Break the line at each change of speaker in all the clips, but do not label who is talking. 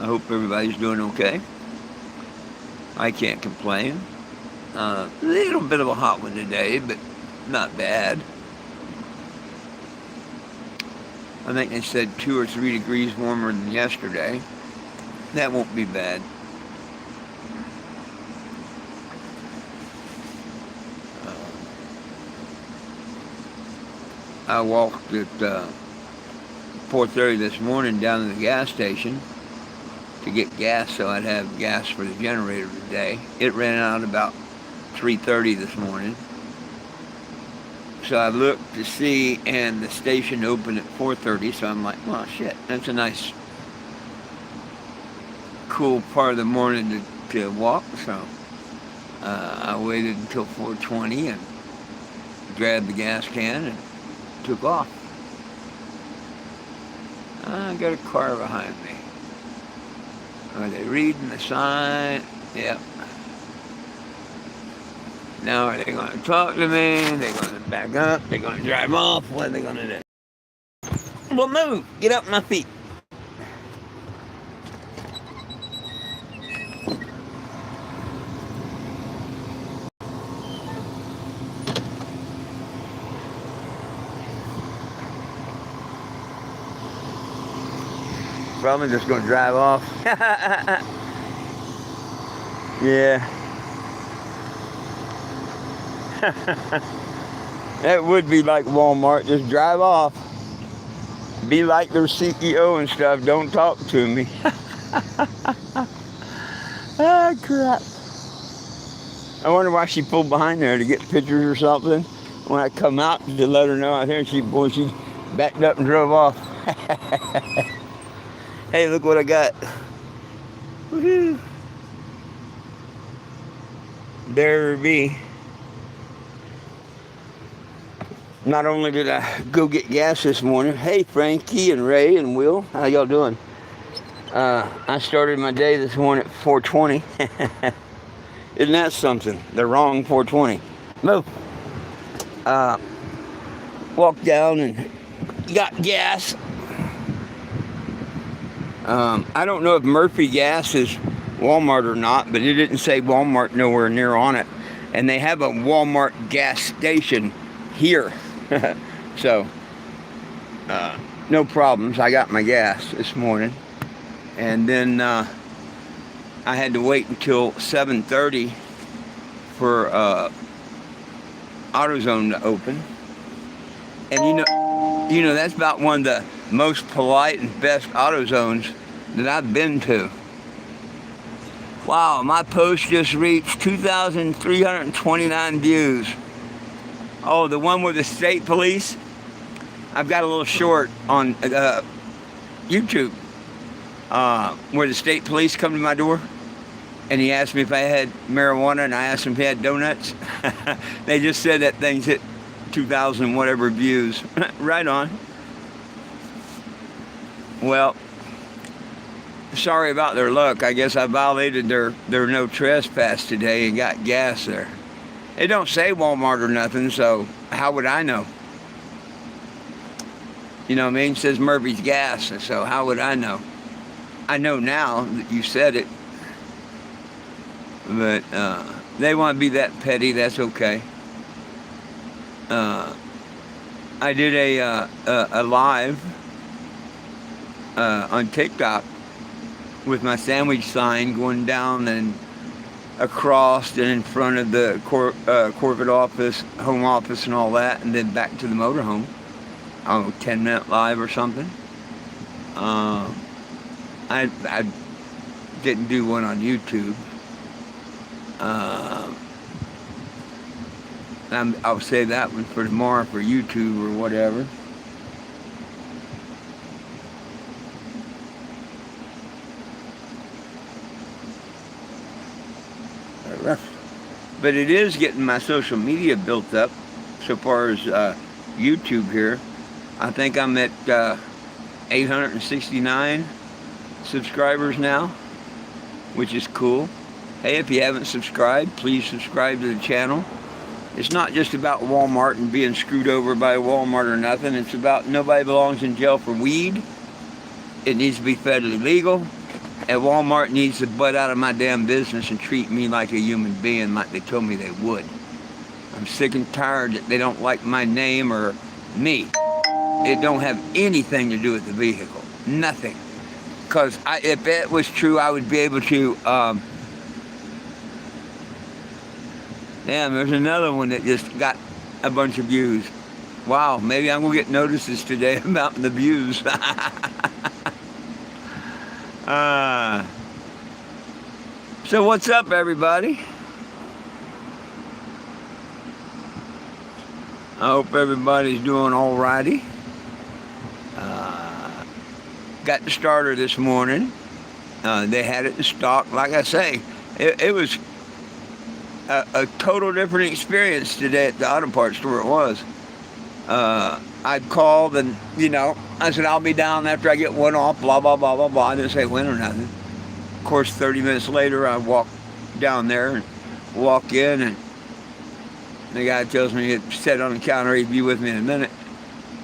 I hope everybody's doing okay. I can't complain. A little bit of a hot one today, but not bad. I think they said 2 or 3 degrees warmer than yesterday. That won't be bad. I walked at 4:30 this morning down to the gas station to get gas so I'd have gas for the generator today. It ran out about 3:30 this morning. So I looked to see, and the station opened at 4:30, so I'm like, oh shit, that's a nice, cool part of the morning to walk. So I waited until 4:20 and grabbed the gas can and took off. I got a car behind me. Are they reading the sign? Yep. Now are they going to talk to me? They're going to back up? They're going to drive off? What are they going to do? Well, move! Get up my feet. Probably just going to drive off. Yeah. That would be like Walmart. Just drive off. Be like their CEO and stuff. Don't talk to me. Ah, crap. I wonder why she pulled behind there, to get pictures or something. When I come out to let her know out here, she backed up and drove off. Hey, look what I got. Woohoo. There it be. Not only did I go get gas this morning. Hey, Frankie and Ray and Will. How y'all doing? I started my day this morning at 4:20. Isn't that something? The wrong 4:20. Move. Walked down and got gas. I don't know if Murphy Gas is Walmart or not, but it didn't say Walmart nowhere near on it. And they have a Walmart gas station here. So, no problems. I got my gas this morning. And then I had to wait until 7:30 for AutoZone to open. And you know that's about one of the most polite and best AutoZones that I've been to. Wow, my post just reached 2,329 views. Oh, the one with the state police? I've got a little short on YouTube where the state police come to my door and he asked me if I had marijuana, and I asked him if he had donuts. They just said that thing's hit 2,000 whatever views. Right on. Well, sorry about their luck. I guess I violated their no trespass today and got gas there. It don't say Walmart or nothing, so how would I know? You know what I mean? It says Murphy's Gas, so how would I know? I know now that you said it. But they want to be that petty, that's okay. I did a live on TikTok with my sandwich sign going down and across and in front of the corporate office, home office and all that, and then back to the motorhome. I don't know, 10-minute live or something. I didn't do one on YouTube. I'll save that one for tomorrow for YouTube or whatever. But it is getting my social media built up so far as YouTube here. I think I'm at 869 subscribers now, which is cool. Hey, if you haven't subscribed, please subscribe to the channel. It's not just about Walmart and being screwed over by Walmart or nothing. It's about nobody belongs in jail for weed. It needs to be federally legal. at Walmart needs to butt out of my damn business and treat me like a human being like they told me they would. I'm sick and tired that they don't like my name or me. It don't have anything to do with the vehicle. Nothing. Because if it was true, I would be able to... damn, there's another one that just got a bunch of views. Wow, maybe I'm going to get notices today about the views. So what's up, everybody? I hope everybody's doing all righty. Got the starter this morning. They had it in stock. Like I say, it was a total different experience today at the auto parts store. It was. I called and, I said, I'll be down after I get one off, blah, blah, blah, blah, blah. I didn't say when or nothing. Of course, 30 minutes later, I walk down there and walk in, and the guy tells me it's set on the counter, he'd be with me in a minute.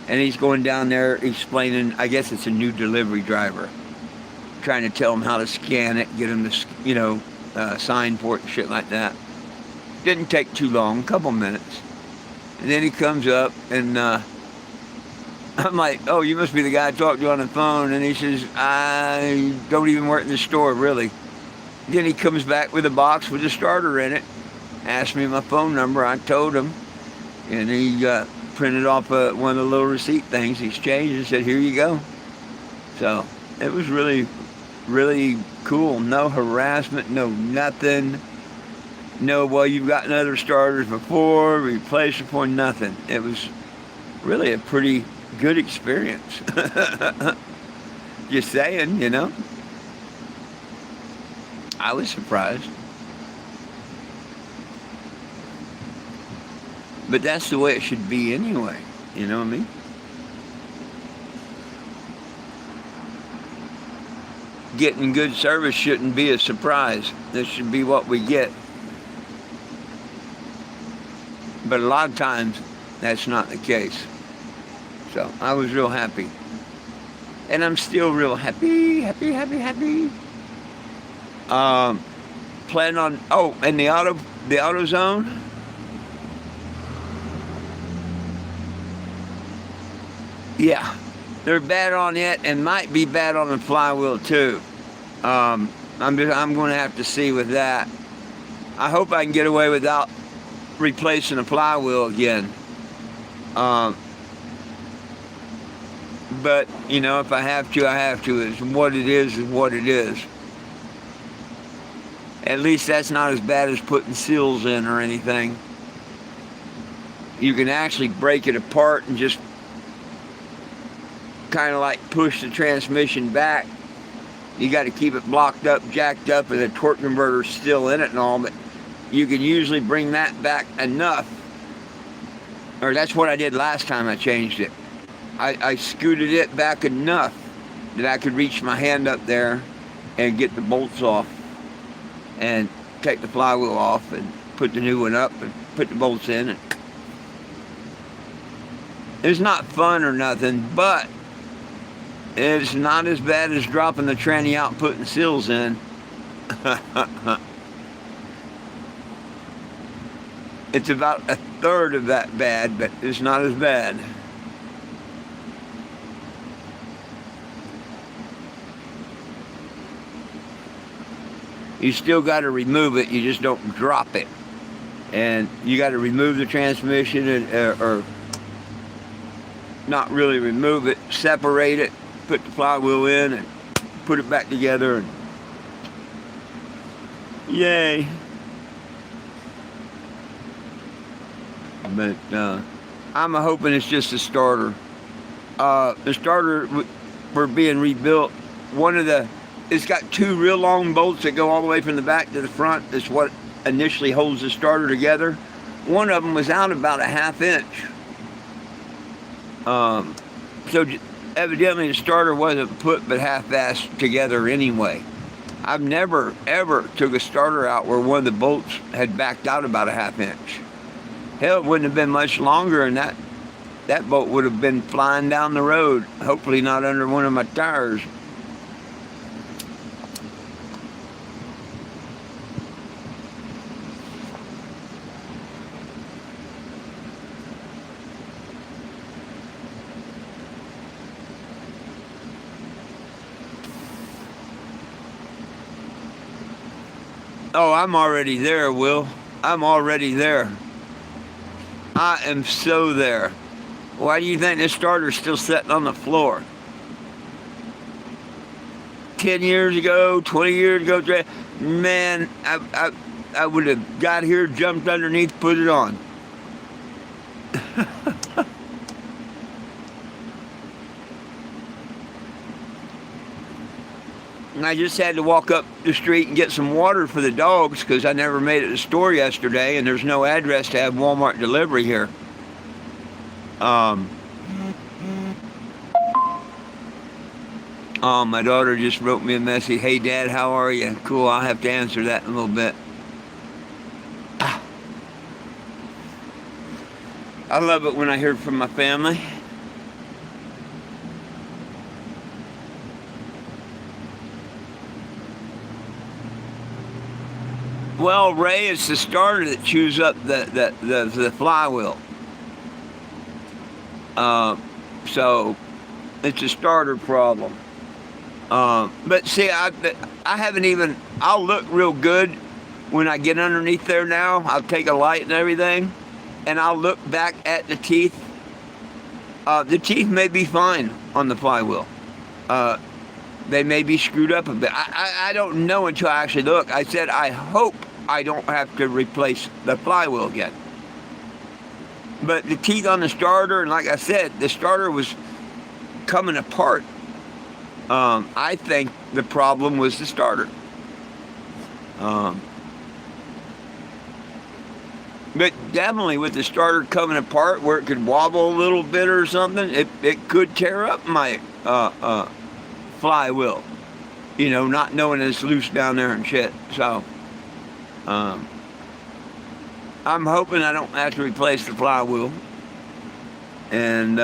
And he's going down there explaining, I guess it's a new delivery driver, trying to tell him how to scan it, get him to, sign for it and shit like that. Didn't take too long, a couple minutes. And then he comes up, and I'm like, oh, you must be the guy I talked to on the phone. And he says, I don't even work in the store, really. Then he comes back with a box with a starter in it, asked me my phone number. I told him, and he printed off one of the little receipt things, exchanged, and said, here you go. So it was really, really cool. No harassment, no nothing. No, well, you've gotten other starters before, replaced before, nothing. It was really a pretty good experience. Just saying, I was surprised. But that's the way it should be anyway. You know what I mean? Getting good service shouldn't be a surprise. This should be what we get. But a lot of times, that's not the case. So, I was real happy. And I'm still real happy. Plan on, and the AutoZone. Yeah, they're bad on it and might be bad on the flywheel too. I'm going to have to see with that. I hope I can get away without replacing the flywheel again. But, if I have to, I have to. It's what it is what it is. At least that's not as bad as putting seals in or anything. You can actually break it apart and just kind of like push the transmission back. You got to keep it blocked up, jacked up, and the torque converter's still in it and all, but you can usually bring that back enough. Or that's what I did last time I changed it. I scooted it back enough that I could reach my hand up there and get the bolts off and take the flywheel off and put the new one up and put the bolts in. And it's not fun or nothing, but it's not as bad as dropping the tranny out and putting seals in. It's about a third of that bad, but it's not as bad. You still got to remove it, you just don't drop it. And you got to remove the transmission or not really remove it, separate it, put the flywheel in and put it back together, and yay. But I'm hoping it's just a starter. The starter for being rebuilt, it's got two real long bolts that go all the way from the back to the front. That's what initially holds the starter together. One of them was out about a ½ inch. So evidently the starter wasn't put but half-assed together anyway. I've never ever took a starter out where one of the bolts had backed out about a ½ inch. Hell, it wouldn't have been much longer, and that bolt would have been flying down the road. Hopefully not under one of my tires. Oh, I'm already there, Will. I'm already there. I am so there. Why do you think this starter's still sitting on the floor? 10 years ago, 20 years ago, man, I would have got here, jumped underneath, put it on. And I just had to walk up the street and get some water for the dogs because I never made it to the store yesterday, and there's no address to have Walmart delivery here. Oh, my daughter just wrote me a message. Hey, Dad, how are you? Cool, I'll have to answer that in a little bit. I love it when I hear from my family. Well, Ray, it's the starter that chews up the flywheel. So it's a starter problem. But see, I haven't even. I'll look real good when I get underneath there now. I'll take a light and everything, and I'll look back at the teeth. The teeth may be fine on the flywheel. They may be screwed up a bit. I don't know until I actually look. I said I hope I don't have to replace the flywheel again. But the teeth on the starter, and like I said, the starter was coming apart. I think the problem was the starter. But definitely with the starter coming apart where it could wobble a little bit or something, it could tear up my flywheel. You know, not knowing it's loose down there and shit. So, I'm hoping I don't have to replace the flywheel. And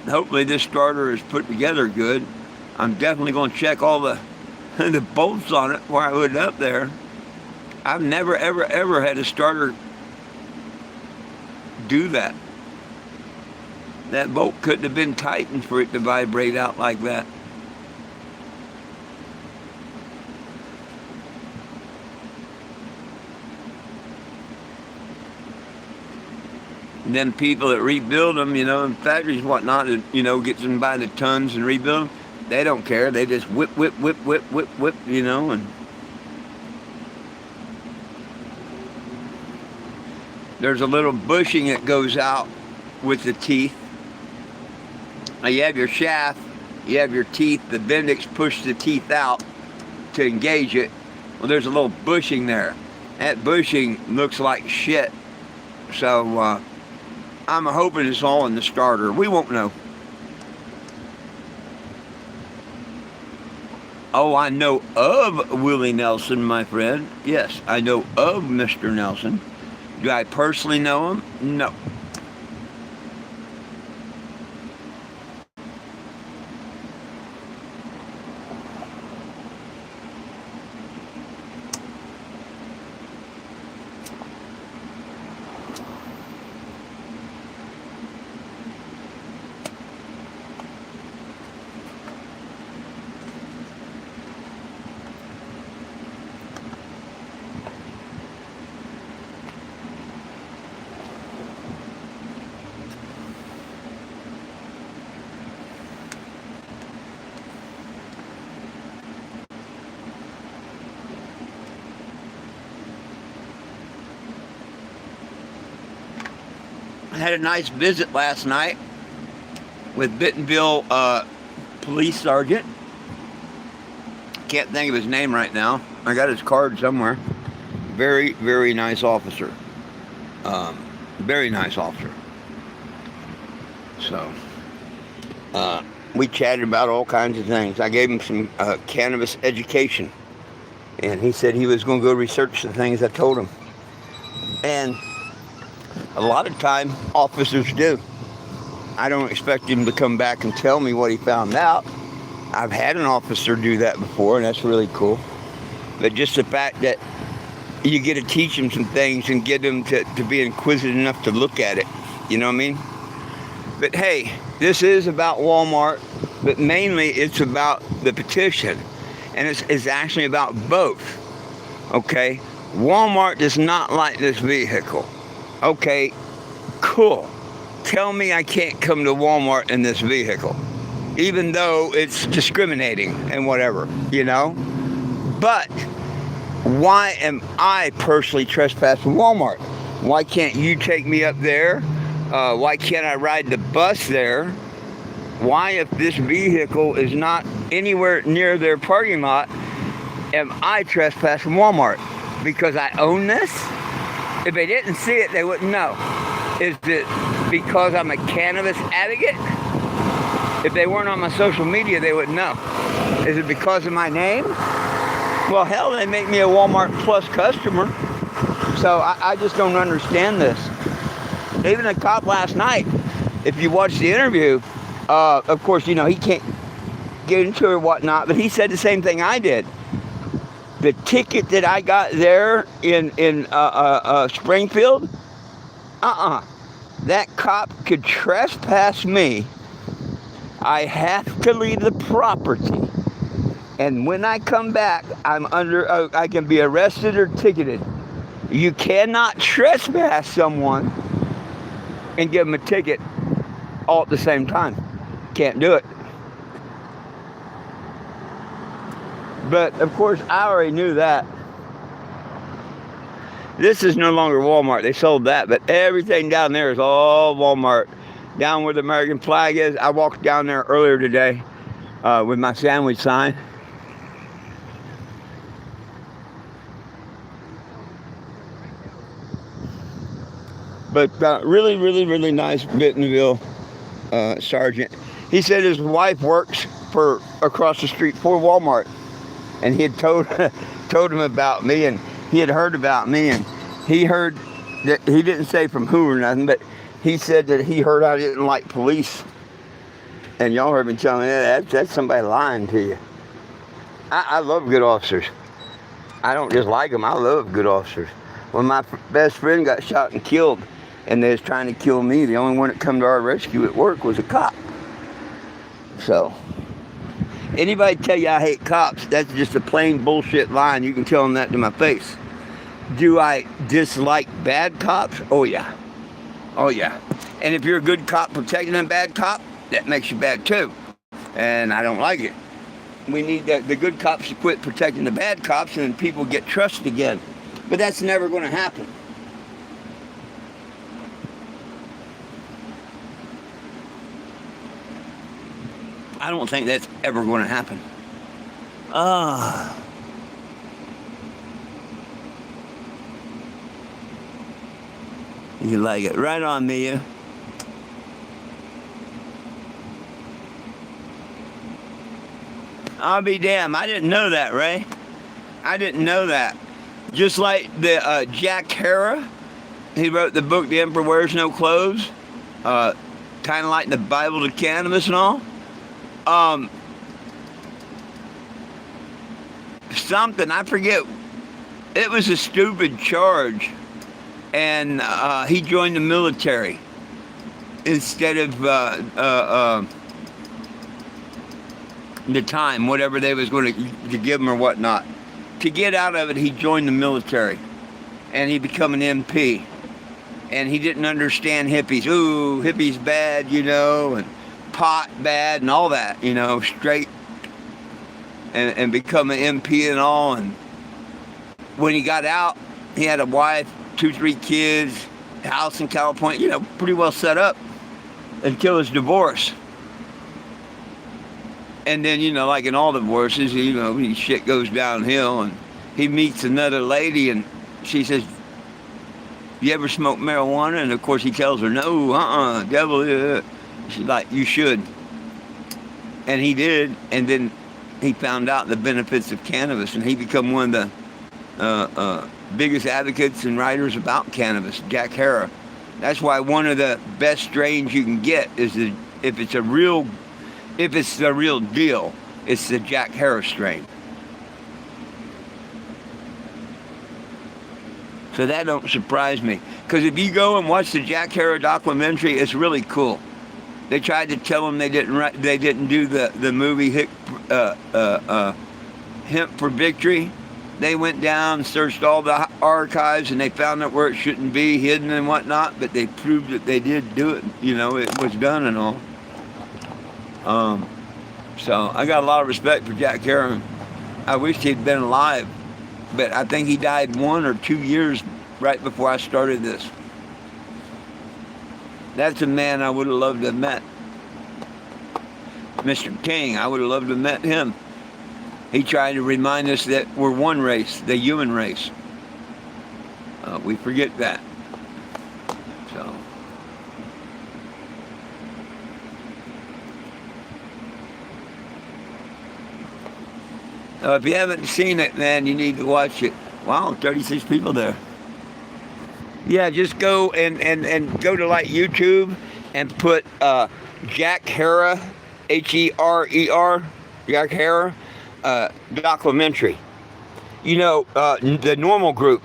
hopefully this starter is put together good. I'm definitely going to check all the the bolts on it before I put it up there. I've never, ever, ever had a starter do that. That bolt couldn't have been tightened for it to vibrate out like that. And then people that rebuild them, you know, in factories and whatnot, you know, get them by the tons and rebuild them, they don't care. They just whip, you know, and there's a little bushing that goes out with the teeth. Now you have your shaft, you have your teeth, the Bendix push the teeth out to engage it. Well, there's a little bushing there. That bushing looks like shit. So, I'm hoping it's all in the starter. We won't know. Oh, I know of Willie Nelson, my friend. Yes, I know of Mr. Nelson. Do I personally know him? No. I had a nice visit last night with Bentonville police sergeant. Can't think of his name right now. I got his card somewhere. Very, very nice officer. Very nice officer. So, we chatted about all kinds of things. I gave him some cannabis education. And he said he was going to go research the things I told him. And a lot of time, officers do. I don't expect him to come back and tell me what he found out. I've had an officer do that before, and that's really cool. But just the fact that you get to teach them some things and get them to be inquisitive enough to look at it. You know what I mean? But hey, this is about Walmart, but mainly it's about the petition. And it's actually about both. Okay? Walmart does not like this vehicle. Okay, cool. Tell me I can't come to Walmart in this vehicle, even though it's discriminating and whatever, But why am I personally trespassing Walmart? Why can't you take me up there? Why can't I ride the bus there? Why, if this vehicle is not anywhere near their parking lot, am I trespassing Walmart? Because I own this? If they didn't see it, they wouldn't know. Is it because I'm a cannabis advocate? If they weren't on my social media, they wouldn't know. Is it because of my name? Well, hell, they make me a Walmart Plus customer. So I just don't understand this. Even the cop last night, if you watch the interview, of course, he can't get into it or whatnot, but he said the same thing I did. The ticket that I got there in Springfield, that cop could trespass me. I have to leave the property. And when I come back, I can be arrested or ticketed. You cannot trespass someone and give them a ticket all at the same time. Can't do it. But, of course, I already knew that. This is no longer Walmart. They sold that. But everything down there is all Walmart. Down where the American flag is. I walked down there earlier today with my sandwich sign. But really, really, really nice Bentonville sergeant. He said his wife works across the street for Walmart. And he had told him about me, and he had heard about me, and he heard that, he didn't say from who or nothing, but he said that he heard I didn't like police. And y'all heard me telling me that's somebody lying to you. I love good officers. I don't just like them, I love good officers. When my best friend got shot and killed, and they was trying to kill me, the only one that come to our rescue at work was a cop. So, anybody tell you I hate cops, that's just a plain bullshit lie, and you can tell them that to my face. Do I dislike bad cops? Oh yeah. Oh yeah. And if you're a good cop protecting a bad cop, that makes you bad too. And I don't like it. We need the good cops to quit protecting the bad cops, and then people get trust again. But that's never going to happen. I don't think that's ever going to happen. You like it. Right on, Mia. I'll be damned. I didn't know that, Ray. I didn't know that. Just like the Jack Hara, he wrote the book The Emperor Wears No Clothes, kind of like the Bible to Cannabis and all. Something, I forget, it was a stupid charge, and he joined the military instead of the time, whatever they was going to give him or whatnot. To get out of it, he joined the military, and he become an MP, and he didn't understand hippies. Ooh, hippies bad, and pot bad and all that, straight, and become an MP and all. And when he got out, he had a wife, 2-3 kids, house in California, pretty well set up until his divorce. And then, like in all divorces, shit goes downhill, and he meets another lady, and she says, "You ever smoke marijuana?" And of course he tells her, "No, devil." She's like, "You should." And he did, and then he found out the benefits of cannabis, and he became one of the biggest advocates and writers about cannabis, Jack Hara. That's why one of the best strains you can get is if it's the real deal, it's the Jack Hara strain. So that don't surprise me, because if you go and watch the Jack Hara documentary, it's really cool. They tried to tell him they didn't do the movie Hemp for Victory, They went down, searched all the archives, and they found it where it shouldn't be, hidden and whatnot, but they proved that they did do it. It was done and all. So I got a lot of respect for Jack Heron. I wish he'd been alive, but I think he died 1 or 2 years right before I started this. That's a man I would have loved to have met. Mr. King, I would have loved to have met him. He tried to remind us that we're one race, the human race. We forget that. So. If you haven't seen it, man, you need to watch it. Wow, 36 people there. Yeah, just go and go to like YouTube and put Jack Herer, Herer, Jack Herer, documentary. The normal group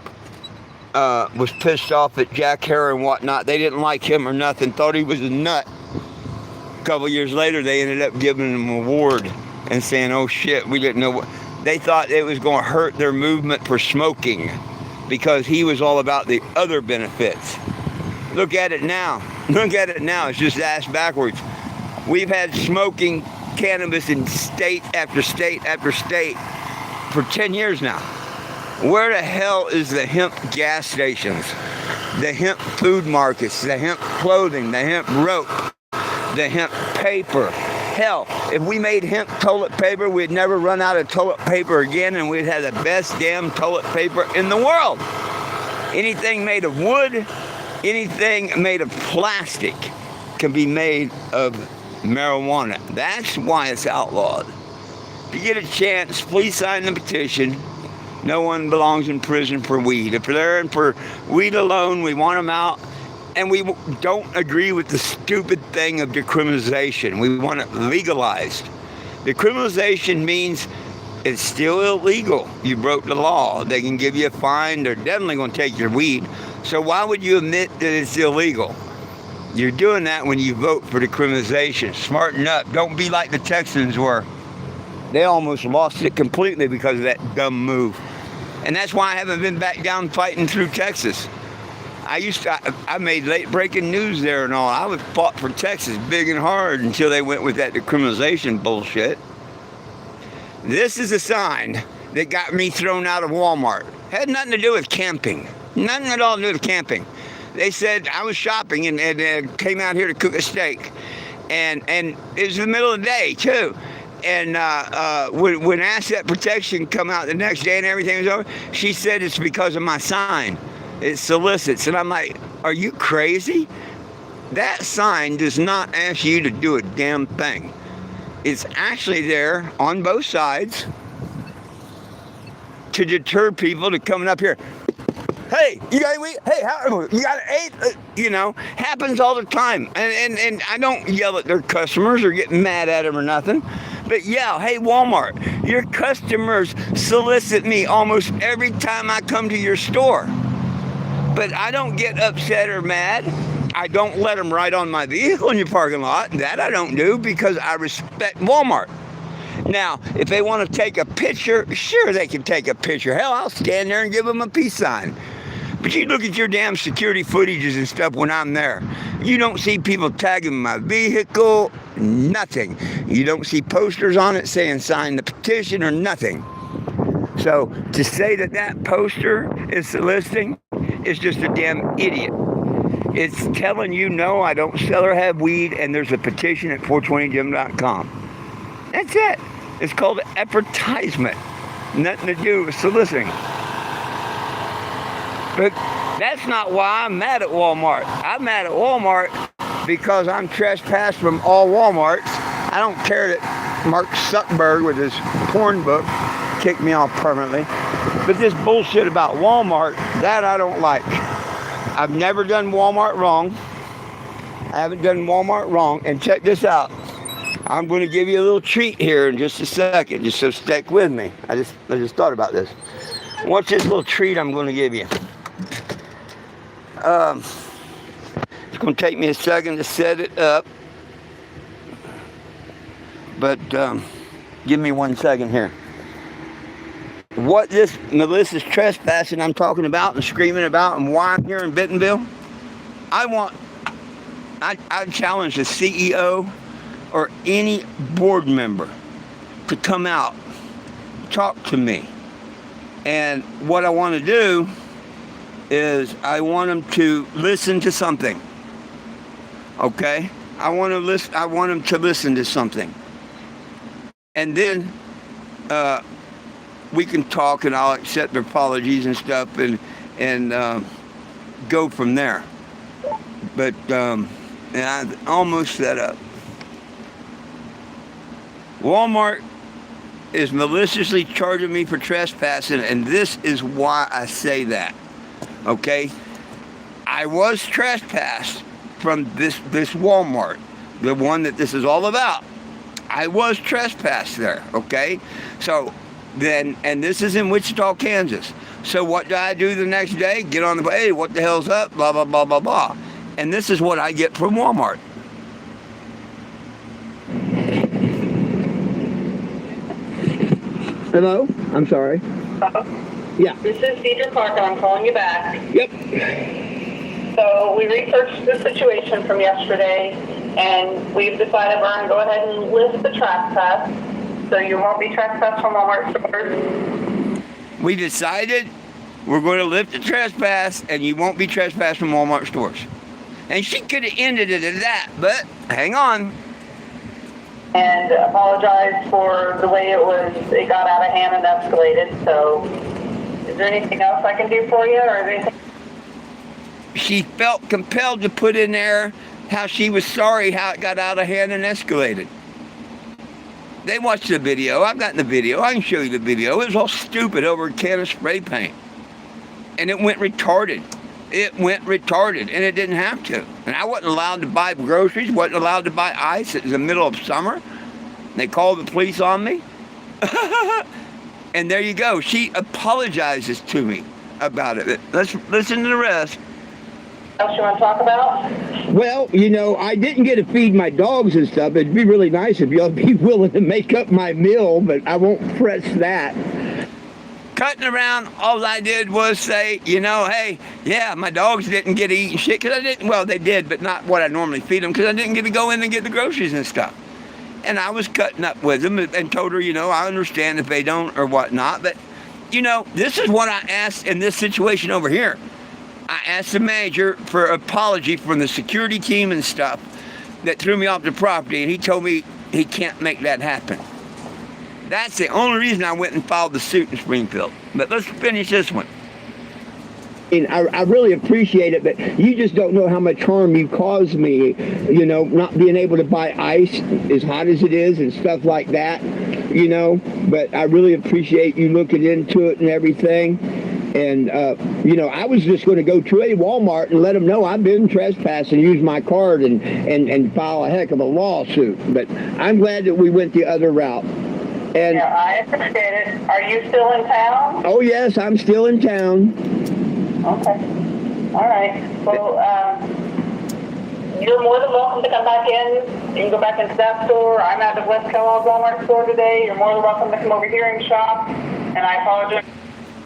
was pissed off at Jack Herer and whatnot. They didn't like him or nothing, thought he was a nut. A couple years later, they ended up giving him an award and saying, oh shit, we didn't know what. They thought it was going to hurt their movement for smoking because he was all about the other benefits. Look at it now. It's just ass backwards. We've had smoking cannabis in state after state after state for 10 years now. Where the hell is the hemp gas stations, the hemp food markets, the hemp clothing, the hemp rope, the hemp paper? Hell, if we made hemp toilet paper, we'd never run out of toilet paper again, and we'd have the best damn toilet paper in the world. Anything made of wood, anything made of plastic can be made of marijuana. That's why it's outlawed. If you get a chance, please sign the petition. No one belongs in prison for weed. If they're in for weed alone, we want them out. And we don't agree with the stupid thing of decriminalization. We want it legalized. Decriminalization means it's still illegal. You broke the law. They can give you a fine. They're definitely going to take your weed. So why would you admit that it's illegal? You're doing that when you vote for decriminalization. Smarten up. Don't be like the Texans were. They almost lost it completely because of that dumb move. And that's why I haven't been back down fighting through Texas. I made late breaking news there and all. I was fought for Texas big and hard until they went with that decriminalization bullshit. This is a sign that got me thrown out of Walmart. Had nothing to do with camping. Nothing at all to do with camping. They said I was shopping and came out here to cook a steak. And it was the middle of the day too. And when asset protection come out the next day and everything was over, she said it's because of my sign. It solicits. And I'm like, are you crazy? That sign does not ask you to do a damn thing. It's actually there on both sides to deter people to coming up here. Hey, you got weed? Hey, you got an 8? Happens all the time. And I don't yell at their customers or get mad at them or nothing. But yeah, hey, Walmart, your customers solicit me almost every time I come to your store. But I don't get upset or mad. I don't let them ride on my vehicle in your parking lot. That I don't do because I respect Walmart. Now, if they want to take a picture, sure, they can take a picture. Hell, I'll stand there and give them a peace sign. But you look at your damn security footages and stuff when I'm there. You don't see people tagging my vehicle, nothing. You don't see posters on it saying sign the petition or nothing. So to say that poster is soliciting is just a damn idiot. It's telling you, no, I don't sell or have weed, and there's a petition at 420gym.com. That's it. It's called advertisement. Nothing to do with soliciting. But that's not why I'm mad at Walmart. I'm mad at Walmart because I'm trespassed from all Walmarts. I don't care that Mark Zuckerberg with his porn book kicked me off permanently. But this bullshit about Walmart, that I don't like. I've never done Walmart wrong. I haven't done Walmart wrong. And check this out. I'm going to give you a little treat here in just a second, just so stick with me. I just thought about this. Watch this little treat I'm going to give you. It's going to take me a second to set it up. But give me 1 second here. what this malicious trespassing I'm talking about and screaming about and why I'm here in Bentonville, I challenge the CEO or any board member to come out, talk to me. And what I want to do is I want them to listen to something. Okay? I want them to listen to something. And then we can talk and I'll accept their apologies and stuff and go from there. But and I almost set up. Walmart is maliciously charging me for trespassing, and this is why I say that. Okay? I was trespassed from this Walmart, the one that this is all about. I was trespassed there, okay? So then, and this is in Wichita, Kansas. So what do I do the next day? Get on the, hey, what the hell's up? Blah, blah, blah, blah, blah. And this is what I get from Walmart. Hello? I'm sorry. Yeah.
This is Deidre Clark, and I'm calling you back.
Yep.
So we researched the situation from yesterday, and we've decided we're going to go ahead and lift the trespass, so you won't be trespassed from Walmart stores.
We decided we're going to lift the trespass, and you won't be trespassed from Walmart stores. And she could have ended it at that, but hang on.
And apologize for the way it got out of hand and escalated. So is there anything else I can do for you, or is there anything?
She felt compelled to put in there how she was sorry how it got out of hand and escalated. They watched the video. I've gotten the video. I can show you the video. It was all stupid over a can of spray paint. And it went retarded. It went retarded, and it didn't have to. And I wasn't allowed to buy groceries, wasn't allowed to buy ice. It was the middle of summer. They called the police on me. And there you go. She apologizes to me about it. Let's listen to the rest.
Else you want to talk about?
Well, you know, I didn't get to feed my dogs and stuff. It'd be really nice if y'all be willing to make up my meal, but I won't press that. Cutting around, all I did was say, you know, hey, yeah, my dogs didn't get to eat and shit, because I didn't, well, they did, but not what I normally feed them, because I didn't get to go in and get the groceries and stuff. And I was cutting up with them and told her, you know, I understand if they don't or whatnot, but, you know, this is what I asked in this situation over here. I asked the manager for an apology from the security team and stuff that threw me off the property, and he told me he can't make that happen. That's the only reason I went and filed the suit in Springfield. But let's finish this one. And I really appreciate it, but you just don't know how much harm you caused me, you know, not being able to buy ice as hot as it is and stuff like that, you know. But I really appreciate you looking into it and everything. And, you know, I was just going to go to a Walmart and let them know I've been trespassing, use my card and file a heck of a lawsuit. But I'm glad that we went the other route. And
yeah, I appreciate it. Are you still in town?
Oh, yes, I'm still in town.
Okay. All right. Well, you're more than welcome to come back in. You can go back into that store. I'm at the West Kellogg Walmart store today. You're more than welcome to come over here and shop. And I apologize.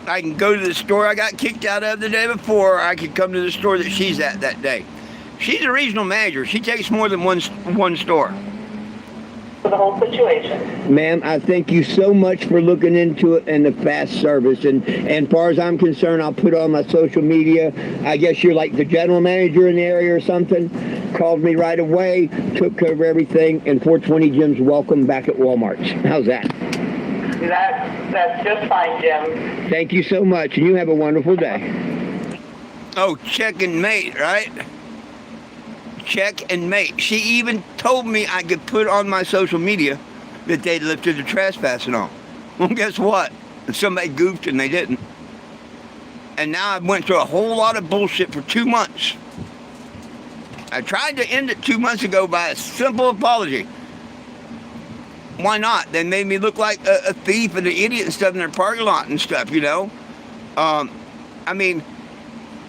I can go to the store I got kicked out of the day before. I could come to the store that she's at that day. She's a regional manager. She takes more than one store. For the whole situation.
Ma'am, I thank you so much for looking into it and the fast service. And as far as I'm concerned, I'll put it on my social media. I guess you're like the general manager in the area or something. Called me right away, took care of everything, and 420 Jim's welcome back at Walmart. How's that?
That's just fine, Jim.
Thank you so much, and you have a wonderful day. Oh, check and mate, right? Check and mate. She even told me I could put on my social media that they lifted the trespass and all. Well, guess what? Somebody goofed and they didn't. And now I went through a whole lot of bullshit for 2 months. I tried to end it 2 months ago by a simple apology. Why not? They made me look like a thief and an idiot and stuff in their parking lot and stuff, you know? I mean,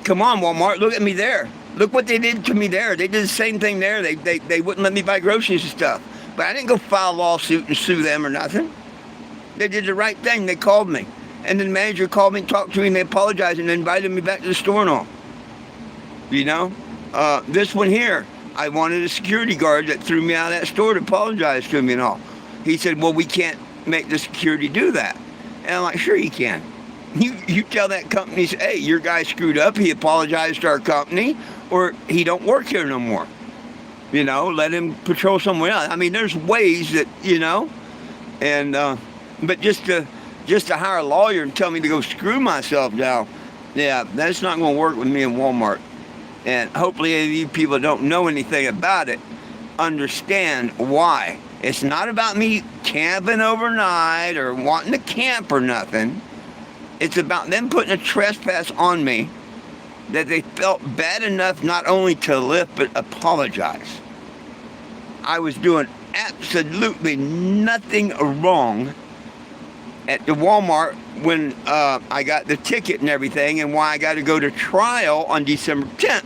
come on, Walmart, look at me there. Look what they did to me there. They did the same thing there. They wouldn't let me buy groceries and stuff. But I didn't go file a lawsuit and sue them or nothing. They did the right thing. They called me. And then the manager called me and talked to me, and they apologized and invited me back to the store and all. You know? This one here, I wanted a security guard that threw me out of that store to apologize to me and all. He said, well, we can't make the security do that. And I'm like, sure you can. You tell that company, hey, your guy screwed up, he apologized to our company, or he don't work here no more. You know, let him patrol somewhere else. I mean, there's ways that, you know, and, but just to hire a lawyer and tell me to go screw myself now, yeah, that's not going to work with me in Walmart. And hopefully any of you people that don't know anything about it understand why. It's not about me camping overnight or wanting to camp or nothing. It's about them putting a trespass on me that they felt bad enough not only to lift but apologize. I was doing absolutely nothing wrong at the Walmart when I got the ticket and everything, and why I got to go to trial on December 10th.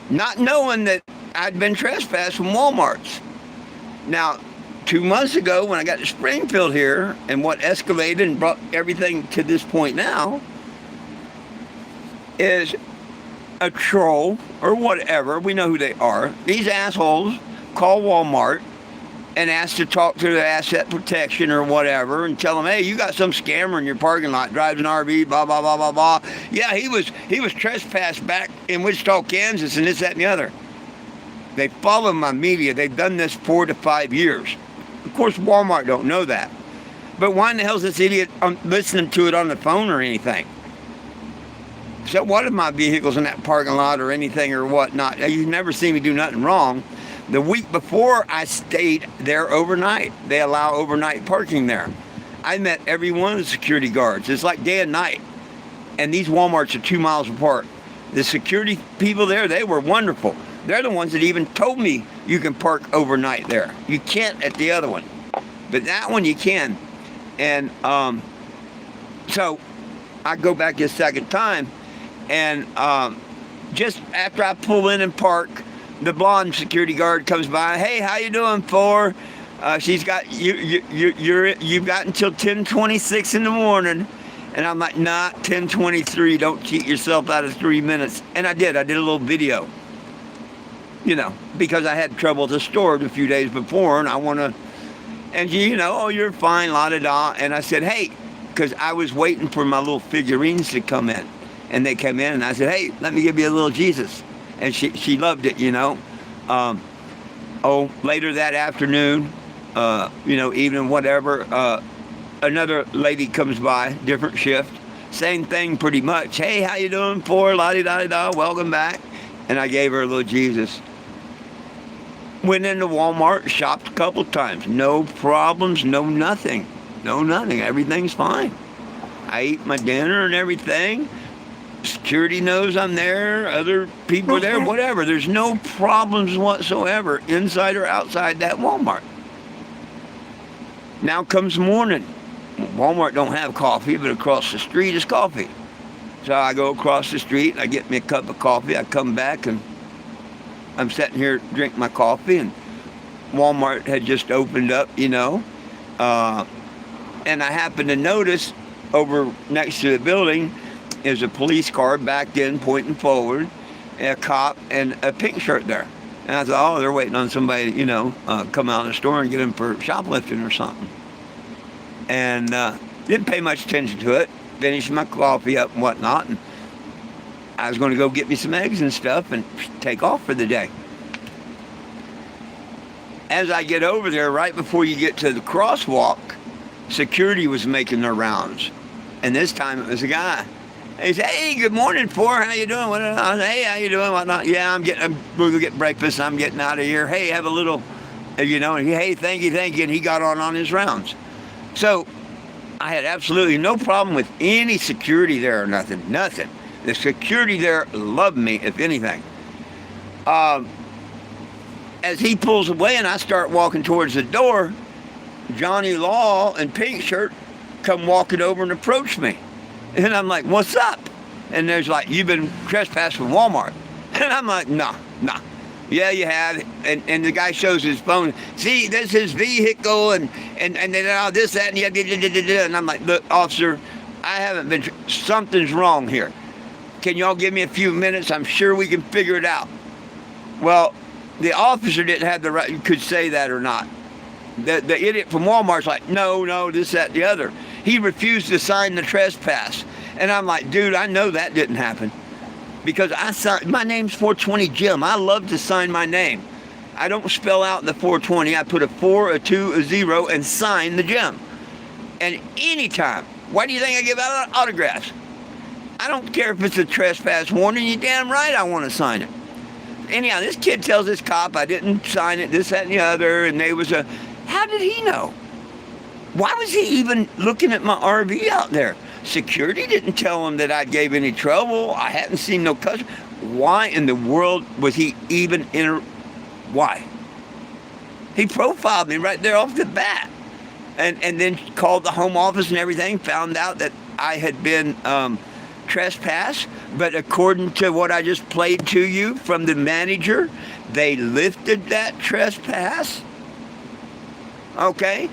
Not knowing that I'd been trespassed from Walmarts. Now, 2 months ago when I got to Springfield here, and what escalated and brought everything to this point now, is a troll or whatever, we know who they are. These assholes call Walmart and ask to talk to the asset protection or whatever and tell them, hey, you got some scammer in your parking lot, drives an RV, blah, blah, blah, blah, blah. Yeah, he was trespassed back in Wichita, Kansas, and this, that, and the other. They follow my media. They've done this 4 to 5 years. Of course, Walmart don't know that. But why in the hell is this idiot listening to it on the phone or anything? So what if my vehicle's in that parking lot or anything or whatnot? You've never seen me do nothing wrong. The week before, I stayed there overnight. They allow overnight parking there. I met every one of the security guards. It's like day and night. And these Walmarts are 2 miles apart. The security people there, they were wonderful. They're the ones that even told me you can park overnight there. You can't at the other one. But that one you can. And so I go back the second time. And just after I pull in and park, the blonde security guard comes by. Hey, how you doing, for? She's got you've got until 10:26 in the morning. And I'm like, nah, 10:23. Don't cheat yourself out of 3 minutes. And I did a little video. You know, because I had trouble at the store a few days before, and I want to. And she, you know, oh, you're fine, la da da. And I said, hey, because I was waiting for my little figurines to come in. And they came in, and I said, hey, let me give you a little Jesus. And she loved it, you know. Later that afternoon, you know, evening, whatever, another lady comes by, different shift. Same thing pretty much. Hey, how you doing, for? La-di-da-di-da, welcome back. And I gave her a little Jesus. Went into Walmart, shopped a couple times. No problems, no nothing. No nothing. Everything's fine. I eat my dinner and everything. Security knows I'm there. Other people are there, whatever. There's no problems whatsoever, inside or outside that Walmart. Now comes morning. Walmart don't have coffee, but across the street is coffee. So I go across the street, I get me a cup of coffee, I come back, and I'm sitting here drinking my coffee, and Walmart had just opened up, you know. And I happened to notice over next to the building is a police car backed in, pointing forward, and a cop and a pink shirt there. And I thought, oh, they're waiting on somebody, you know, come out of the store and get them for shoplifting or something. And didn't pay much attention to it. Finished my coffee up and whatnot, and I was going to go get me some eggs and stuff and take off for the day. As I get over there, right before you get to the crosswalk, security was making their rounds. And this time it was a guy. And he said, hey, good morning, for, how you doing? I said, hey, how you doing? Whatnot? Yeah, I'm going to get breakfast. I'm getting out of here. Hey, have a little, you know, and hey, thank you. And he got on his rounds. So I had absolutely no problem with any security there or nothing. The security there loved me, if anything. As he pulls away and I start walking towards the door, Johnny Law in pink shirt come walking over and approach me. And I'm like, what's up? And there's like, you've been trespassed from Walmart. And I'm like, nah. Yeah, you had. And the guy shows his phone. See, this is his vehicle, and then all this, that, and the other. And I'm like, look, officer, I haven't been, something's wrong here. Can y'all give me a few minutes? I'm sure we can figure it out. Well, the officer didn't have the right, could say that or not. The idiot from Walmart's like, no, this, that, the other. He refused to sign the trespass. And I'm like, dude, I know that didn't happen. Because I signed, my name's 420 Jim. I love to sign my name. I don't spell out the 420. I put a 4, a 2, a 0, and sign the Jim. And anytime, why do you think I give out autographs? I don't care if it's a trespass warning. You're damn right I want to sign it. Anyhow, this kid tells this cop I didn't sign it, this, that, and the other, and they was a... How did he know? Why was he even looking at my RV out there? Security didn't tell him that I gave any trouble. I hadn't seen no customer. Why in the world was he even Why? He profiled me right there off the bat. And then called the home office and everything, found out that I had been trespassed. But according to what I just played to you from the manager, they lifted that trespass. Okay?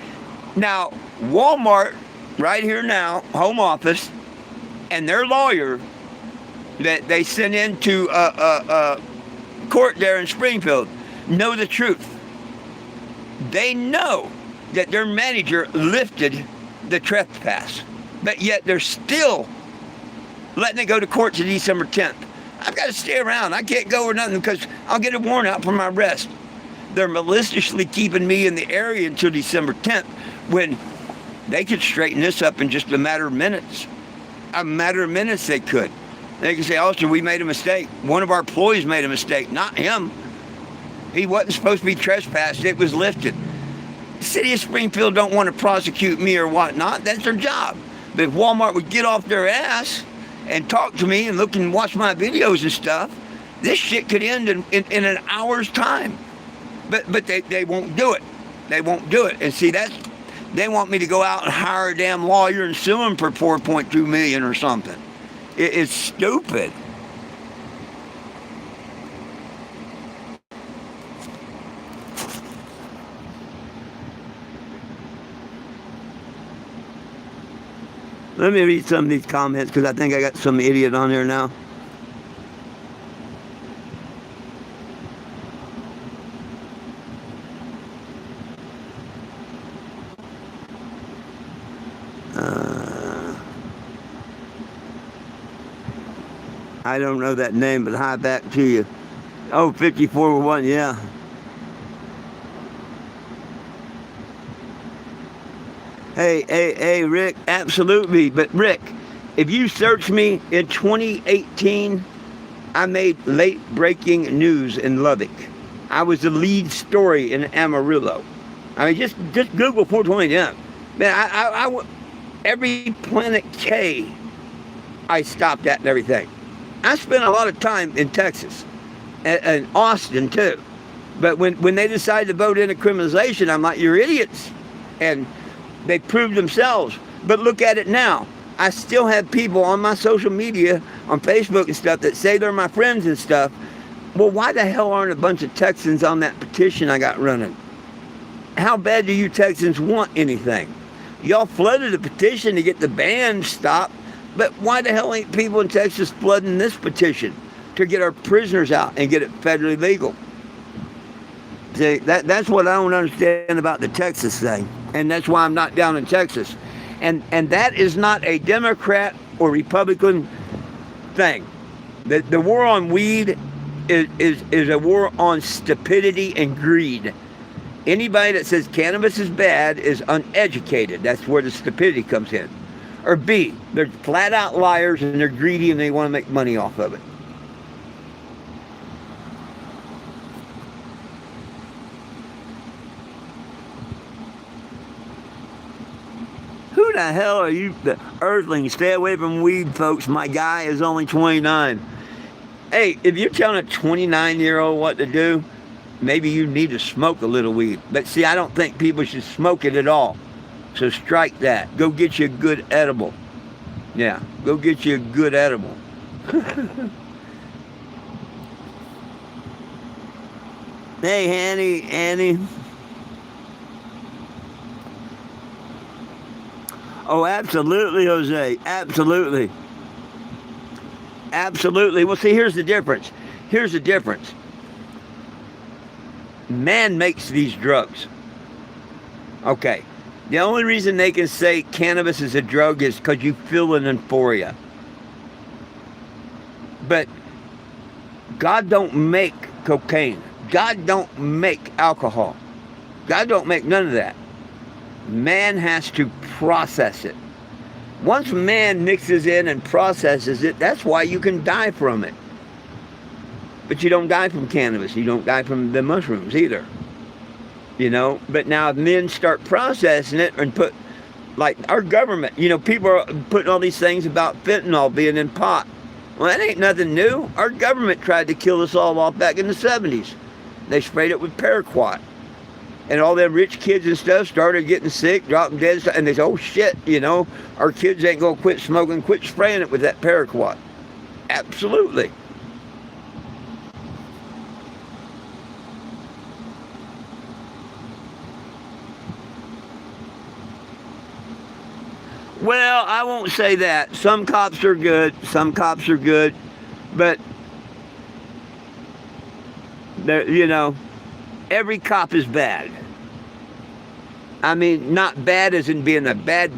Now, Walmart, right here now, home office, and their lawyer that they sent into court there in Springfield know the truth. They know that their manager lifted the trespass, but yet they're still letting it go to court to December 10th. I've got to stay around. I can't go or nothing because I'll get a warrant out for my arrest. They're maliciously keeping me in the area until December 10th when they could straighten this up in just a matter of minutes. A matter of minutes they could. They could say, officer, we made a mistake. One of our employees made a mistake, not him. He wasn't supposed to be trespassed. It was lifted. The city of Springfield don't want to prosecute me or whatnot. That's their job. But if Walmart would get off their ass and talk to me and look and watch my videos and stuff, this shit could end in an hour's time. But they won't do it. They won't do it. And see, they want me to go out and hire a damn lawyer and sue him for $4.2 million or something. It's stupid. Let me read some of these comments because I think I got some idiot on there now. I don't know that name, but hi back to you. Oh, 54-1, yeah. Hey, Rick, absolutely. But Rick, if you search me in 2018, I made late breaking news in Lubbock. I was the lead story in Amarillo. I mean, just Google 420, yeah. Man, I every Planet K, I stopped at and everything. I spent a lot of time in Texas and Austin too. But when they decided to vote into criminalization, I'm like, you're idiots. And they proved themselves. But look at it now. I still have people on my social media, on Facebook and stuff, that say they're my friends and stuff. Well, why the hell aren't a bunch of Texans on that petition I got running? How bad do you Texans want anything? Y'all flooded the petition to get the ban stopped. But why the hell ain't people in Texas flooding this petition to get our prisoners out and get it federally legal? See, that's what I don't understand about the Texas thing. And that's why I'm not down in Texas. And that is not a Democrat or Republican thing. The war on weed is a war on stupidity and greed. Anybody that says cannabis is bad is uneducated. That's where the stupidity comes in. Or B, they're flat out liars and they're greedy and they want to make money off of it. Who the hell are you, the earthling? Stay away from weed, folks. My guy is only 29. Hey, if you're telling a 29-year-old what to do, maybe you need to smoke a little weed. But see, I don't think people should smoke it at all. So strike that. Go get you a good edible. Yeah, go get you a good edible. Hey, Annie. Oh, absolutely, Jose. Absolutely. Absolutely. Well, see, here's the difference. Here's the difference. Man makes these drugs. Okay. The only reason they can say cannabis is a drug is because you feel an euphoria. But God don't make cocaine. God don't make alcohol. God don't make none of that. Man has to process it. Once man mixes in and processes it, that's why you can die from it. But you don't die from cannabis. You don't die from the mushrooms either. You know, but now if men start processing it and put, like our government, you know, people are putting all these things about fentanyl being in pot. Well, that ain't nothing new. Our government tried to kill us all off back in the 70s. They sprayed it with paraquat. And all them rich kids and stuff started getting sick, dropping dead, and they said, oh shit, you know, our kids ain't gonna quit smoking, quit spraying it with that paraquat. Absolutely. Well, I won't say that. Some cops are good, but you know, every cop is bad. I mean, not bad as in being a bad,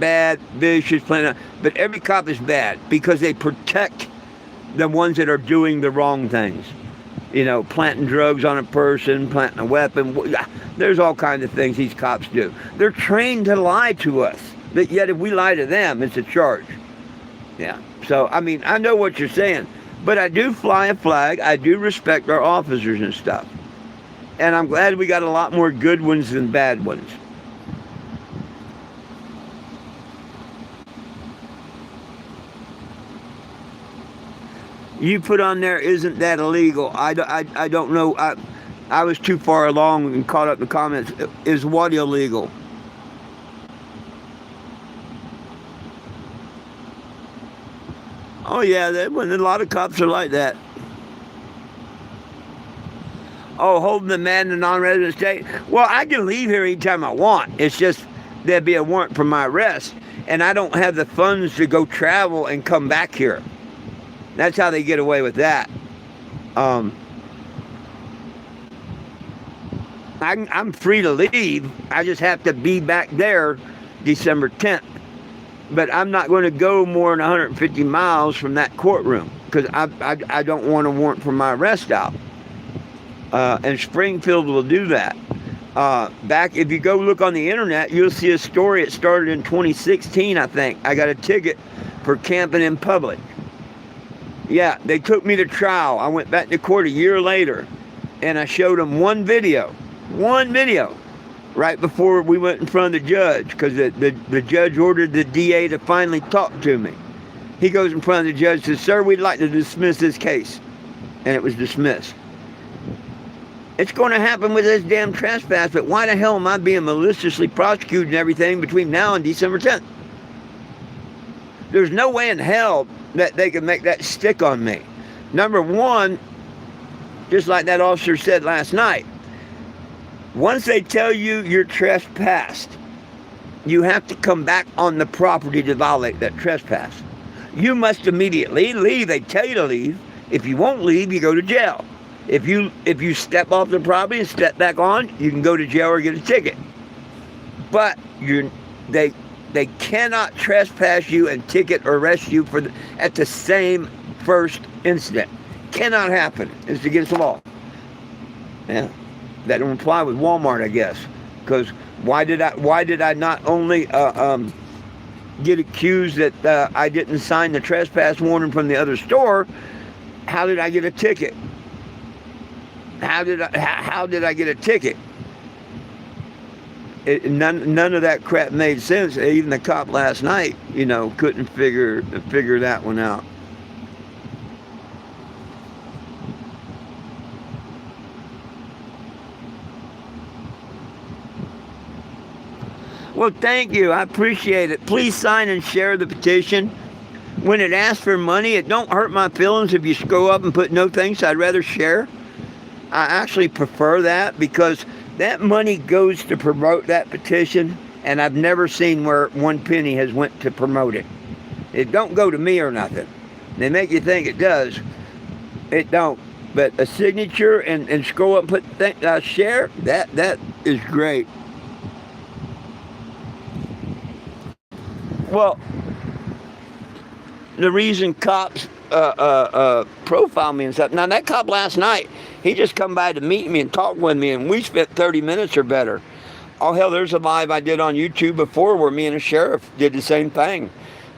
vicious, but every cop is bad because they protect the ones that are doing the wrong things. You know, planting drugs on a person, planting a weapon. There's all kinds of things these cops do. They're trained to lie to us. But yet if we lie to them, it's a charge. Yeah. So, I mean, I know what you're saying. But I do fly a flag. I do respect our officers and stuff. And I'm glad we got a lot more good ones than bad ones. You put on there, isn't that illegal? I don't know. I was too far along and caught up in the comments. Is what illegal? Oh yeah, a lot of cops are like that. Oh, holding the man in a non-resident state. Well, I can leave here anytime I want. It's just there'd be a warrant for my arrest, and I don't have the funds to go travel and come back here. That's how they get away with that. I'm free to leave. I just have to be back there December 10th. But I'm not going to go more than 150 miles from that courtroom because I don't want a warrant for my arrest out. And Springfield will do that. If you go look on the internet, you'll see a story. It started in 2016, I think. I got a ticket for camping in public. Yeah, they took me to trial. I went back to court a year later, and I showed them one video, right before we went in front of the judge, because the judge ordered the DA to finally talk to me. He goes in front of the judge and says, sir, we'd like to dismiss this case. And it was dismissed. It's going to happen with this damn trespass, but why the hell am I being maliciously prosecuted and everything between now and December 10th? There's no way in hell that they can make that stick on me. Number one, just like that officer said last night, once they tell you you're trespassed, you have to come back on the property to violate that trespass. You must immediately leave. They tell you to leave. If you won't leave, you go to jail. If you step off the property and step back on, you can go to jail or get a ticket. But they cannot trespass you and ticket or arrest you at the same first incident. Cannot happen. It's against the law. Yeah. That don't apply with Walmart, I guess, because why did I not only get accused that I didn't sign the trespass warning from the other store? How did I get a ticket? How did I get a ticket? None of that crap made sense. Even the cop last night, you know, couldn't figure that one out. Well, thank you. I appreciate it. Please sign and share the petition. When it asks for money, it don't hurt my feelings if you scroll up and put no thanks. I'd rather share. I actually prefer that because that money goes to promote that petition, and I've never seen where one penny has went to promote it. It don't go to me or nothing. They make you think it does. It don't. But a signature and scroll up and put share, that is great. Well, the reason cops profile me and stuff. Now, that cop last night, he just come by to meet me and talk with me, and we spent 30 minutes or better. Oh, hell, there's a live I did on YouTube before where me and a sheriff did the same thing.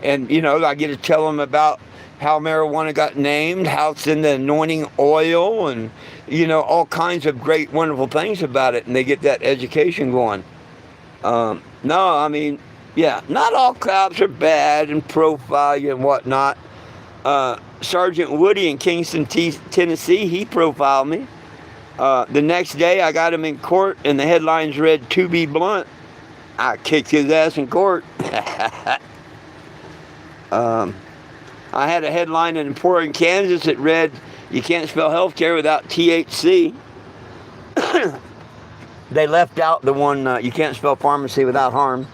And, I get to tell them about how marijuana got named, how it's in the anointing oil, and, all kinds of great, wonderful things about it, and they get that education going. No, I mean, yeah, not all cops are bad and profile you and whatnot. Sergeant Woody in Kingston, Tennessee, he profiled me. The next day, I got him in court, and the headlines read, "To be blunt." I kicked his ass in court. I had a headline in Emporia, Kansas that read, "You can't spell healthcare without THC." They left out the one, "You can't spell pharmacy without harm."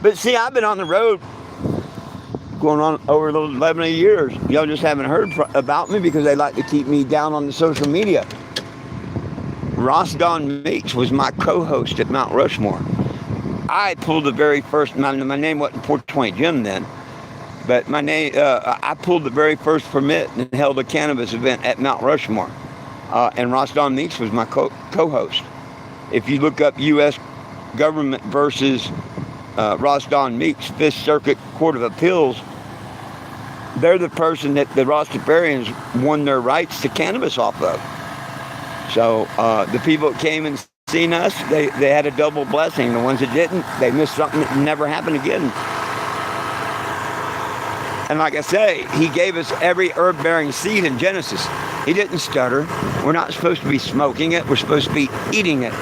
But see, I've been on the road going on over 11 years. Y'all just haven't heard about me because they like to keep me down on the social media. Ross Don Meeks was my co-host at Mount Rushmore. I pulled the very first, my name wasn't 420 Jim then, but I pulled the very first permit and held a cannabis event at Mount Rushmore. And Ross Don Meeks was my co-host. If you look up U.S. government versus Ross Don Meeks, Fifth Circuit Court of Appeals, they're the person that the Rastafarians won their rights to cannabis off of. So the people that came and seen us, they had a double blessing. The ones that didn't, they missed something that never happened again. And like I say, he gave us every herb-bearing seed in Genesis. He didn't stutter. We're not supposed to be smoking it. We're supposed to be eating it.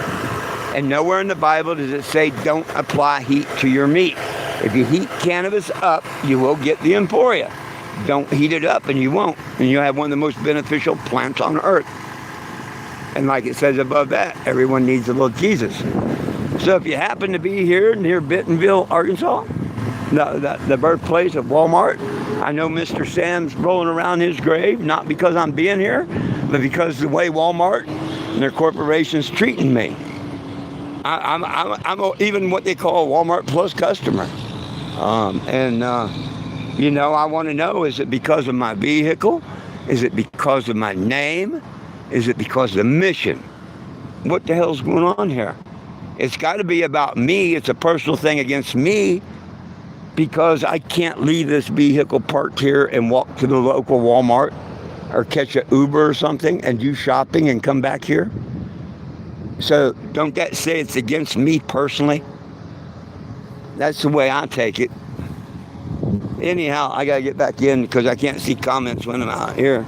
And nowhere in the Bible does it say don't apply heat to your meat. If you heat cannabis up, you will get the emporia. Don't heat it up and you won't. And you'll have one of the most beneficial plants on earth. And like it says above that, everyone needs a little Jesus. So if you happen to be here near Bentonville, Arkansas, the birthplace of Walmart, I know Mr. Sam's rolling around his grave, not because I'm being here, but because the way Walmart and their corporation's treating me. I'm even what they call a Walmart Plus customer. I want to know, is it because of my vehicle? Is it because of my name? Is it because of the mission? What the hell's going on here? It's got to be about me. It's a personal thing against me because I can't leave this vehicle parked here and walk to the local Walmart or catch an Uber or something and do shopping and come back here. So don't that say it's against me personally? That's the way I take it. Anyhow, I got to get back in because I can't see comments when I'm out here.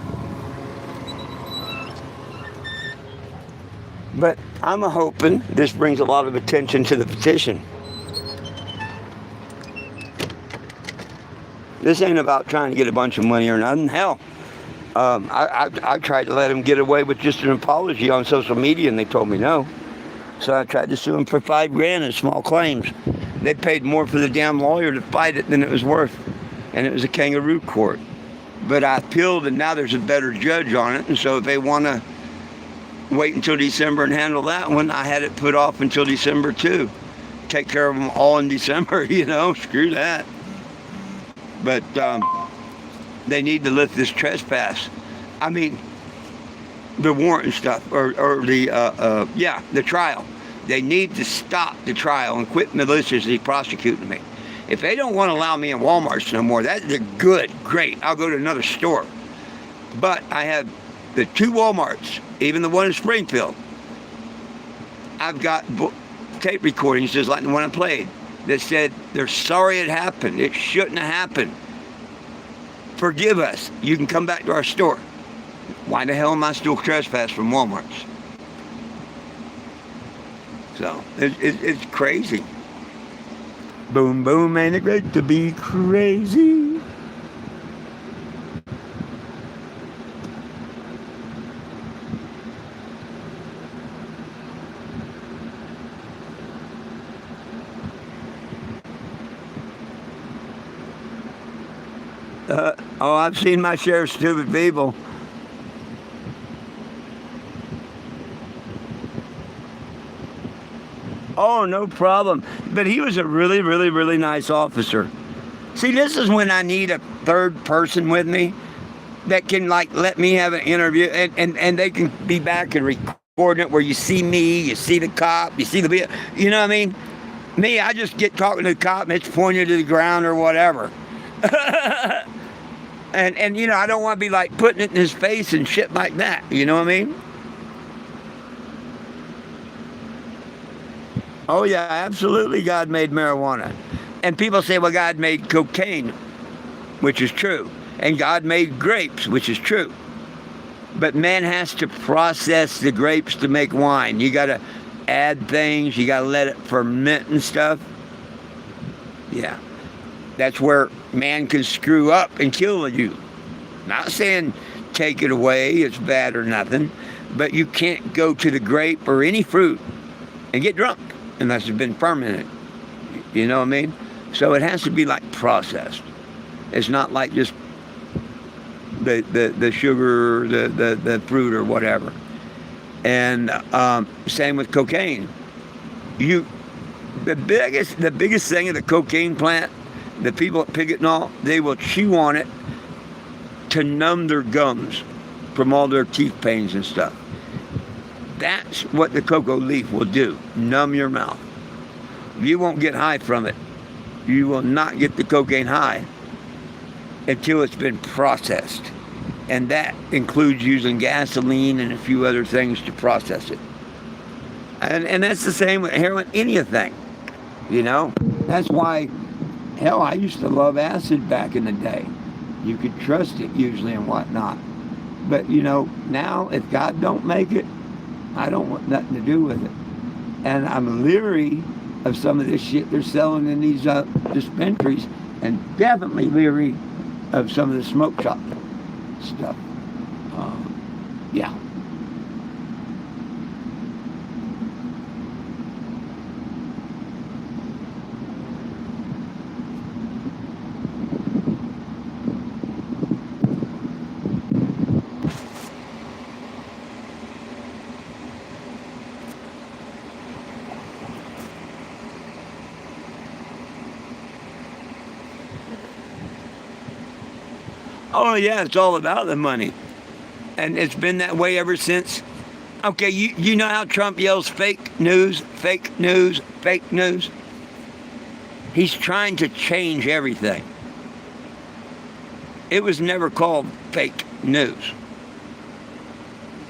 But I'm hoping this brings a lot of attention to the petition. This ain't about trying to get a bunch of money or nothing. Hell, I tried to let them get away with just an apology on social media, and they told me no. So I tried to sue them for $5,000 in small claims. They paid more for the damn lawyer to fight it than it was worth, and it was a kangaroo court. But I appealed, and now there's a better judge on it, and so if they want to wait until December and handle that one, I had it put off until December too. Take care of them all in December, screw that. But they need to lift this trespass. I mean, the warrant and stuff, or the trial. They need to stop the trial and quit maliciously prosecuting me. If they don't want to allow me in Walmarts no more, that's good, great. I'll go to another store. But I have the 2 Walmarts, even the one in Springfield. I've got tape recordings just like the one I played that said they're sorry it happened. It shouldn't have happened. Forgive us. You can come back to our store. Why the hell am I still trespassed from Walmart's? So it's crazy. Boom, boom, ain't it great to be crazy? Oh, I've seen my share of stupid people. Oh, no problem. But he was a really, really, really nice officer. See, this is when I need a third person with me that can, like, let me have an interview, and they can be back and recording it where you see me, you see the cop, you see the, you know what I mean? Me, I just get talking to the cop and it's pointed to the ground or whatever. and you know, I don't want to be like putting it in his face and shit like that. You know what I mean? Oh yeah, absolutely God made marijuana. And people say, well, God made cocaine, which is true. And God made grapes, which is true. But man has to process the grapes to make wine. You got to add things. You got to let it ferment and stuff. Yeah. That's where man can screw up and kill you. Not saying take it away, it's bad or nothing. But you can't go to the grape or any fruit and get drunk unless it's been fermented. You know what I mean? So it has to be like processed. It's not like just the sugar, the fruit or whatever. And same with cocaine. The biggest thing of the cocaine plant, the people at Piggott and all, they will chew on it to numb their gums from all their teeth pains and stuff. That's what the cocoa leaf will do, numb your mouth. You won't get high from it. You will not get the cocaine high until it's been processed. And that includes using gasoline and a few other things to process it. And that's the same with heroin, anything. You know? That's why, hell, I used to love acid back in the day. You could trust it usually and whatnot. But, you know, now if God don't make it, I don't want nothing to do with it. And I'm leery of some of this shit they're selling in these dispensaries, and definitely leery of some of the smoke shop stuff. Yeah. Oh yeah, it's all about the money. And it's been that way ever since. Okay, you know how Trump yells fake news, fake news, fake news? He's trying to change everything. It was never called fake news.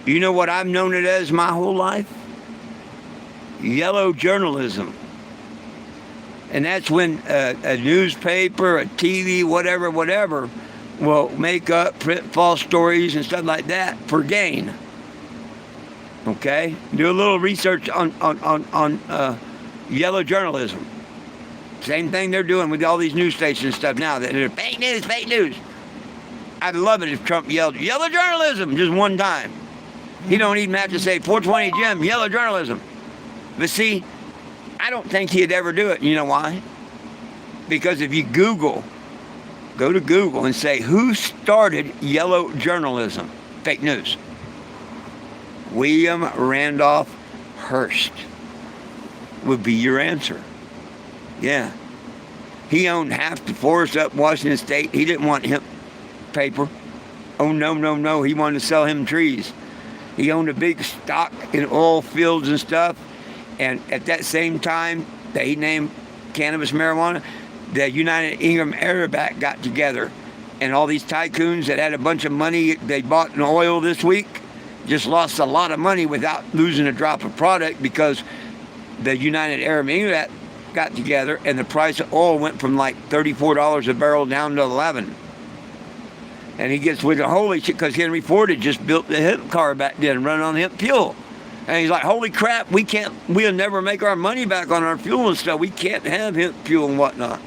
You know what I've known it as my whole life? Yellow journalism. And that's when a newspaper, a TV, whatever, will make up, print false stories and stuff like that for gain. Okay? Do a little research on yellow journalism. Same thing they're doing with all these news stations and stuff now. They're fake news, fake news. I'd love it if Trump yelled, yellow journalism, just one time. He don't even have to say 420 Jim, yellow journalism. But see, I don't think he'd ever do it. You know why? Because if you go to Google and say, who started yellow journalism? Fake news. William Randolph Hearst would be your answer. Yeah. He owned half the forest up Washington State. He didn't want hemp paper. Oh, no. He wanted to sell him trees. He owned a big stock in oil fields and stuff. And at that same time that he named cannabis marijuana, the United Ingram Arab Act got together, and all these tycoons that had a bunch of money they bought in oil this week just lost a lot of money without losing a drop of product, because the United Arab Act got together and the price of oil went from like $34 a barrel down to $11. And he gets with the holy shit, because Henry Ford had just built the hemp car back then, running on hemp fuel. And he's like, holy crap, we'll never make our money back on our fuel and stuff. We can't have hemp fuel and whatnot.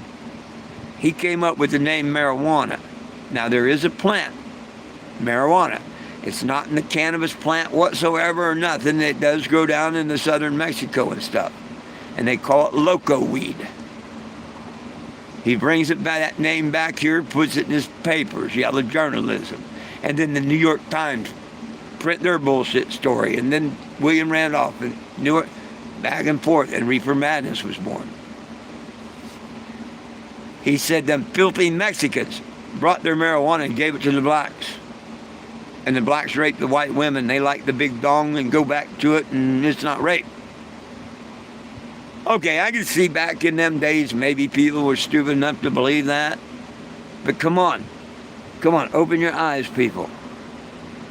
He came up with the name marijuana. Now, there is a plant, marijuana. It's not in the cannabis plant whatsoever or nothing. It does grow down in the southern Mexico and stuff. And they call it loco weed. He brings it by that name back here, puts it in his papers, yellow journalism. And then the New York Times print their bullshit story. And then William Randolph and Newark, back and forth, and Reefer Madness was born. He said them filthy Mexicans brought their marijuana and gave it to the blacks. And the blacks raped the white women. They like the big dong and go back to it, and it's not rape. Okay, I can see back in them days maybe people were stupid enough to believe that. But come on, open your eyes, people.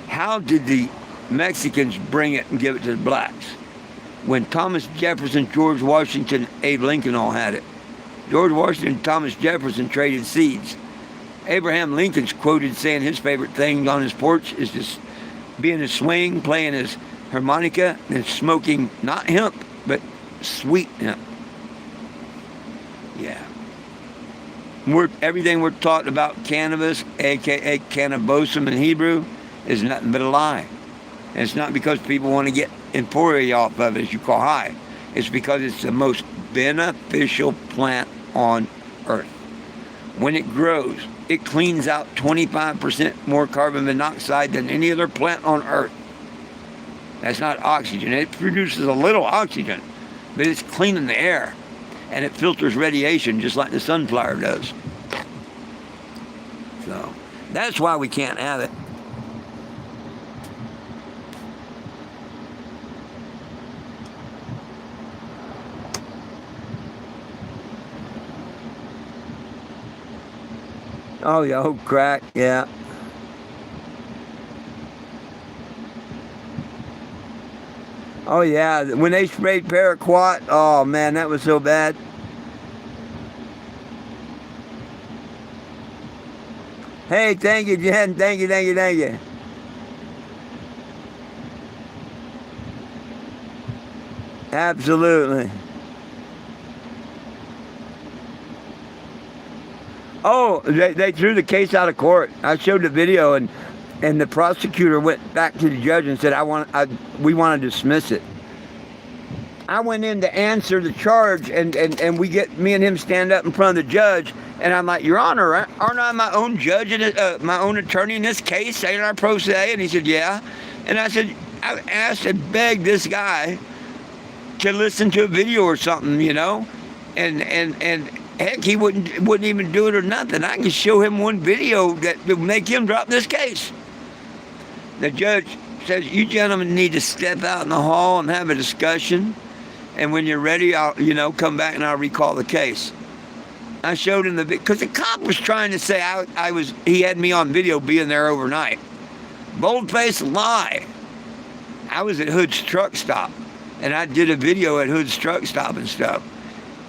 How did the Mexicans bring it and give it to the blacks? When Thomas Jefferson, George Washington, Abe Lincoln all had it. George Washington and Thomas Jefferson traded seeds. Abraham Lincoln's quoted saying his favorite thing on his porch is just being a swing, playing his harmonica, and smoking not hemp, but sweet hemp. Yeah. Everything we're taught about cannabis, aka cannabosum in Hebrew, is nothing but a lie. And it's not because people want to get euphoria off of it, as you call high. It's because it's the most beneficial plant on earth. When it grows, it cleans out 25% more carbon monoxide than any other plant on earth. That's not oxygen. It produces a little oxygen, but it's cleaning the air. And it filters radiation just like the sunflower does. So, that's why we can't have it. Oh, yeah, oh, crack, yeah. Oh, yeah, when they sprayed paraquat, oh, man, that was so bad. Hey, thank you, Jen, thank you. Absolutely. Oh, they threw the case out of court. I showed the video, and the prosecutor went back to the judge and said, we want to dismiss it. I went in to answer the charge, and me and him stand up in front of the judge, and I'm like, Your Honor, aren't I my own judge and my own attorney in this case? Ain't I pro se? And he said, yeah. And I said, I asked and begged this guy to listen to a video or something, you know, and heck, he wouldn't even do it or nothing. I can show him one video that would make him drop this case. The judge says, you gentlemen need to step out in the hall and have a discussion. And when you're ready, I'll, come back and I'll recall the case. I showed him because the cop was trying to say he had me on video being there overnight. Bold-faced lie. I was at Hood's truck stop, and I did a video at Hood's truck stop and stuff.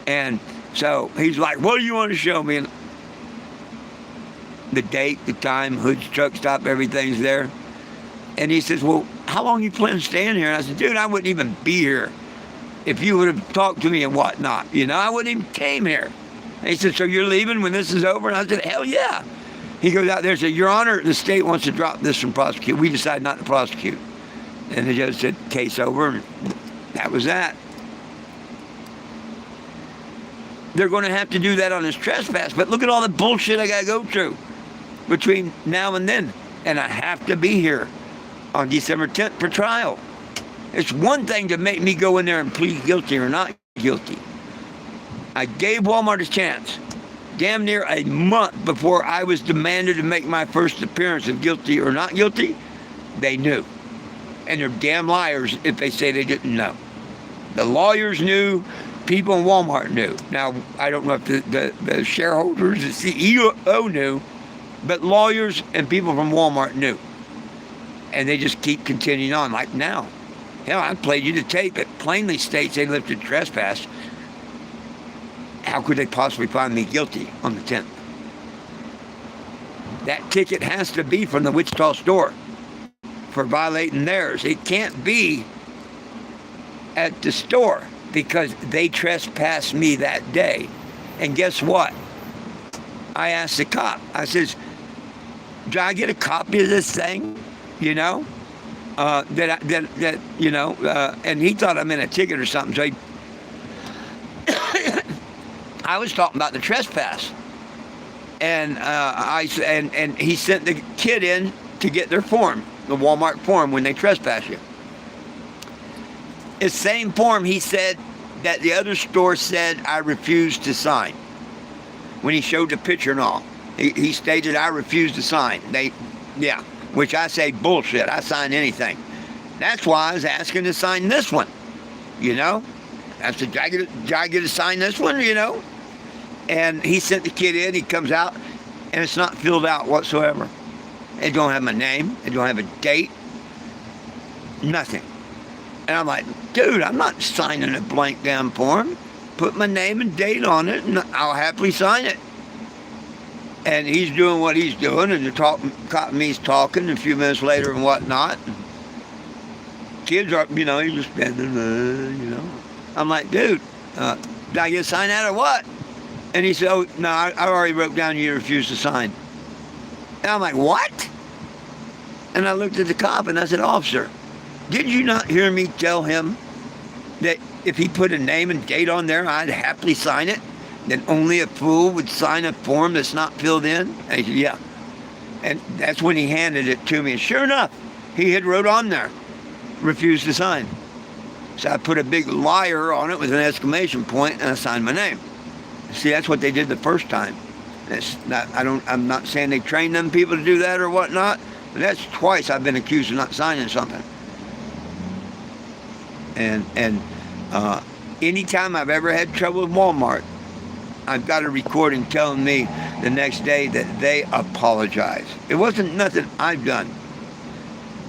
And so he's like, what do you want to show me? And the date, the time, Hood's truck stop, everything's there. And he says, well, how long you plan to stay in here? And I said, dude, I wouldn't even be here if you would have talked to me and whatnot. I wouldn't even came here. And he said, so you're leaving when this is over? And I said, hell yeah. He goes out there and said, Your Honor, the state wants to drop this from prosecute. We decided not to prosecute. And the judge said, case over. And that was that. They're going to have to do that on his trespass. But look at all the bullshit I got to go through between now and then. And I have to be here on December 10th for trial. It's one thing to make me go in there and plead guilty or not guilty. I gave Walmart a chance. Damn near a month before I was demanded to make my first appearance of guilty or not guilty, they knew. And they're damn liars if they say they didn't know. The lawyers knew, people in Walmart knew. Now, I don't know if the shareholders, the CEO knew, but lawyers and people from Walmart knew. And they just keep continuing on like now. Hell, I played you the tape. It plainly states they lifted trespass. How could they possibly find me guilty on the 10th? That ticket has to be from the Wichita store for violating theirs. It can't be at the store because they trespassed me that day. And guess what? I asked the cop. I says, "Do I get a copy of this thing?" And he thought I meant a ticket or something. So I was talking about the trespass. And and he sent the kid in to get their form, the Walmart form when they trespass you. It's same form he said that the other store said I refused to sign. When he showed the picture and all, he stated I refused to sign. Which I say bullshit. I sign anything. That's why I was asking to sign this one. You know, I said, did I get to sign this one? You know, and he sent the kid in. He comes out, and it's not filled out whatsoever. It don't have my name. It don't have a date. Nothing. And I'm like, dude, I'm not signing a blank damn form. Put my name and date on it, and I'll happily sign it. And he's doing what he's doing, and caught me's talking a few minutes later and whatnot. Kids are, you know, he's just standing there, you know. I'm like, dude, did I get to sign that or what? And he said, oh, no, I already wrote down you refused to sign. And I'm like, what? And I looked at the cop and I said, officer, did you not hear me tell him that if he put a name and date on there, I'd happily sign it? That only a fool would sign a form that's not filled in? And he said, yeah. And that's when he handed it to me. And sure enough, he had wrote on there, refused to sign. So I put a big liar on it with an exclamation point, and I signed my name. See, that's what they did the first time. That's not, I'm not saying they trained them people to do that or whatnot, but that's twice I've been accused of not signing something. And anytime I've ever had trouble with Walmart, I've got a recording telling me the next day that they apologize. It wasn't nothing I've done.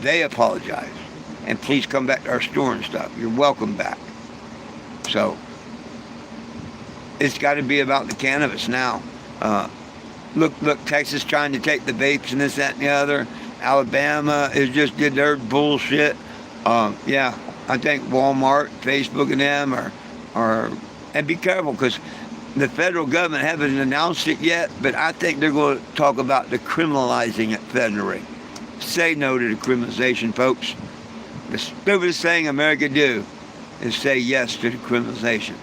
They apologize. And please come back to our store and stuff. You're welcome back. So, it's got to be about the cannabis now. Look, Texas trying to take the vapes and this, that, and the other. Alabama just did their bullshit. Yeah, I think Walmart, Facebook, and them are and be careful because the federal government haven't announced it yet, but I think they're going to talk about decriminalizing it federally. Say no to the criminalization, folks. The stupidest thing America do is say yes to the criminalization.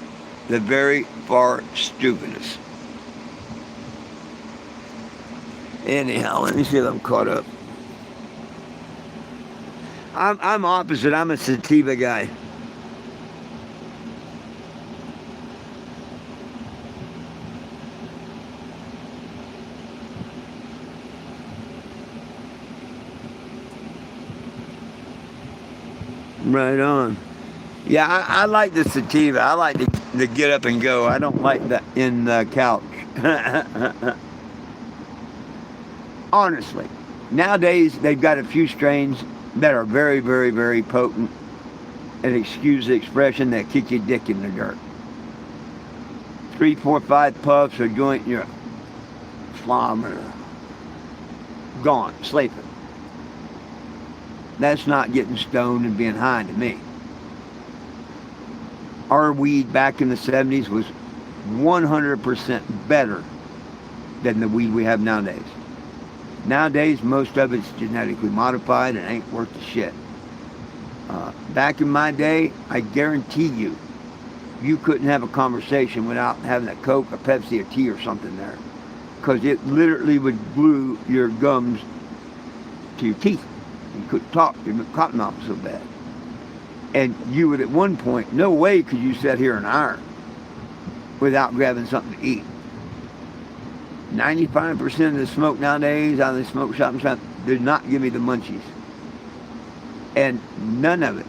The very far stupidest. Anyhow, let me see if I'm caught up. I'm opposite. I'm a sativa guy. Right on. Yeah, I like the sativa. I like the get up and go. I don't like the in the couch. Honestly, nowadays they've got a few strains that are very, very, very potent, and excuse the expression, that kick your dick in the dirt. 3, 4, 5 puffs or joint, you're gone, sleeping. That's not getting stoned and being high to me. Our weed back in the 70s was 100% better than the weed we have nowadays. Nowadays, most of it's genetically modified and ain't worth the shit. Back in my day, I guarantee you couldn't have a conversation without having a Coke, a Pepsi, a tea or something there. Because it literally would glue your gums to your teeth. You couldn't talk, your cotton mouth was so bad. And you would at one point, no way could you sit here an hour without grabbing something to eat. 95% of the smoke nowadays out of the smoke shop and stuff does not give me the munchies. And none of it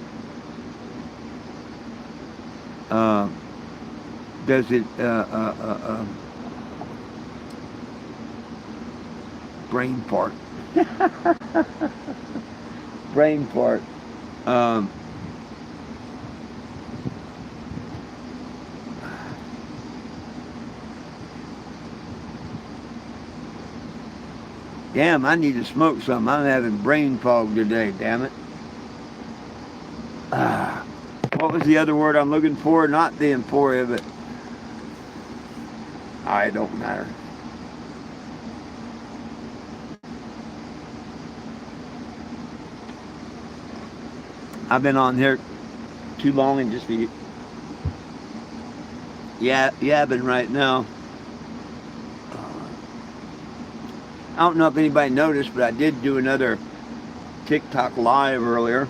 does it brain fart. Brain fart. Damn, I need to smoke something. I'm having brain fog today, damn it. What was the other word I'm looking for? Not the euphoria, but it don't matter. I've been on here too long and just be yabbing right now. I don't know if anybody noticed, but I did do another TikTok live earlier.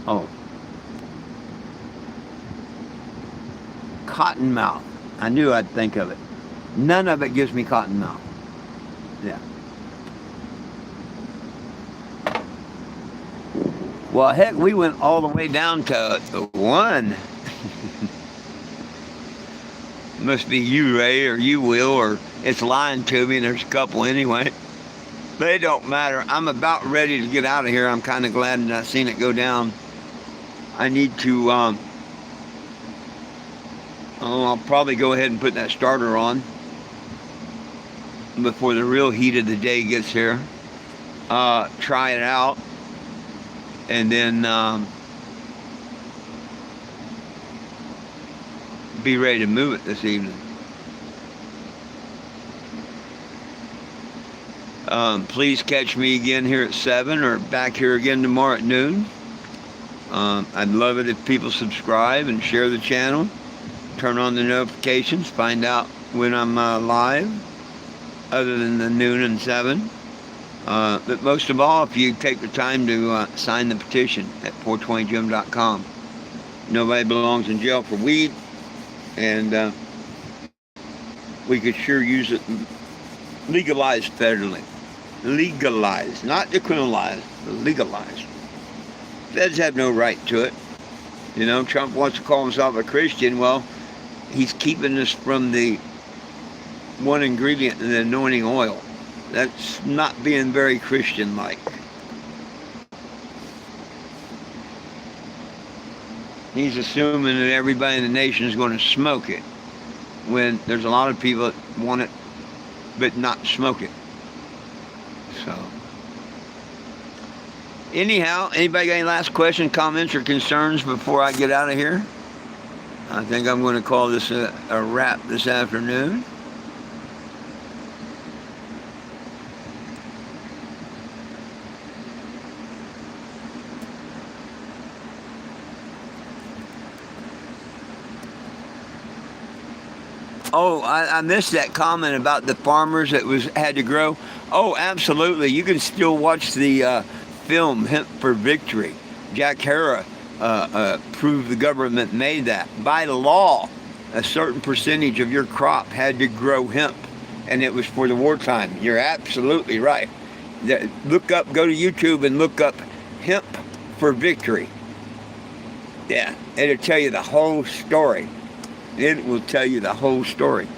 Oh. Cottonmouth. I knew I'd think of it. None of it gives me cottonmouth. Yeah. Well, heck, we went all the way down to 1. Must be you, Ray, or you, Will, or it's lying to me, and there's a couple anyway. They don't matter. I'm about ready to get out of here. I'm kind of glad that I seen it go down. I need to, I'll probably go ahead and put that starter on before the real heat of the day gets here. Try it out. And then be ready to move it this evening. Please catch me again here at 7 or back here again tomorrow at noon. I'd love it if people subscribe and share the channel. Turn on the notifications. Find out when I'm live, other than the noon and 7. But most of all, if you take the time to sign the petition at 420jim.com. Nobody belongs in jail for weed, and we could sure use it legalized federally. Legalized, not decriminalized, but legalized. Feds have no right to it. You know, Trump wants to call himself a Christian. Well, he's keeping us from the one ingredient in the anointing oil. That's not being very Christian-like. He's assuming that everybody in the nation is going to smoke it, when there's a lot of people that want it but not smoke it. So, anyhow, anybody got any last questions, comments, or concerns before I get out of here? I think I'm going to call this a wrap this afternoon. Oh, I missed that comment about the farmers that had to grow. Oh, absolutely. You can still watch the film Hemp for Victory. Jack Hara proved the government made that. By law, a certain percentage of your crop had to grow hemp, and it was for the wartime. You're absolutely right. Go to YouTube and look up Hemp for Victory. Yeah, it'll tell you the whole story. It will tell you the whole story.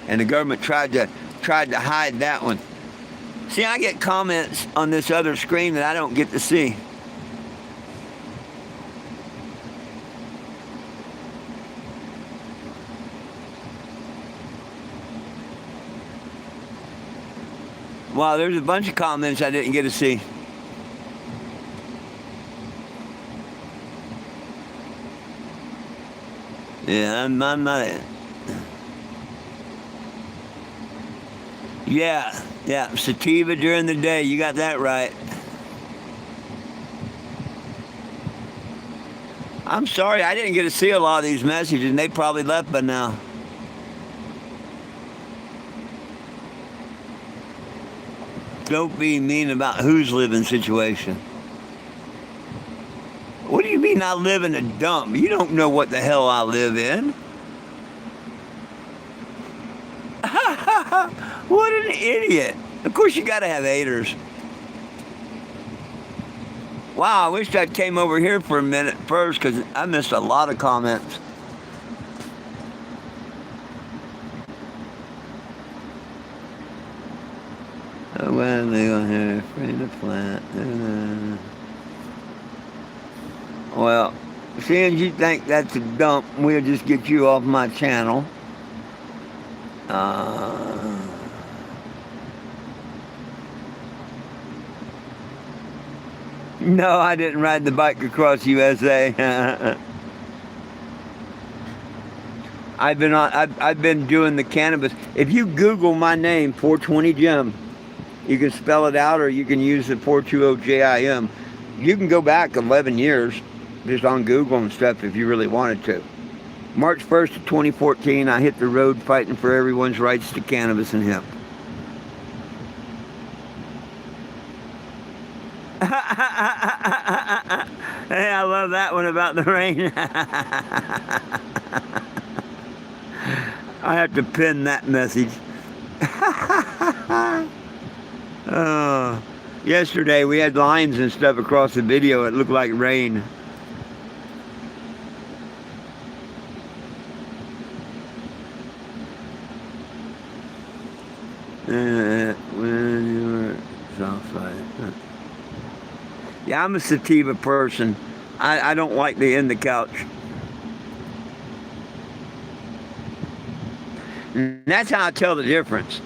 And the government tried to hide that one. See, I get comments on this other screen that I don't get to see. Wow, there's a bunch of comments I didn't get to see. Yeah, I'm not. Yeah, sativa during the day. You got that right. I'm sorry, I didn't get to see a lot of these messages, and they probably left by now. Don't be mean about whose living situation. What do you mean I live in a dump? You don't know what the hell I live in. What an idiot. Of course you gotta have haters. Wow, I wish I came over here for a minute first, because I missed a lot of comments. Oh, well, they go here, free the plant. Well, seeing you think that's a dump, we'll just get you off my channel. No, I didn't ride the bike across USA. I've been doing the cannabis. If you Google my name, 420 Jim, You can spell it out, or you can use the 420JIM. You can go back 11 years just on Google and stuff if you really wanted to. March 1st of 2014, I hit the road fighting for everyone's rights to cannabis and hemp. Hey, I love that one about the rain. I have to pin that message. Yesterday we had lines and stuff across the video. It looked like rain. When you were Southside. Yeah, I'm a sativa person. I don't like the in the couch. And that's how I tell the difference.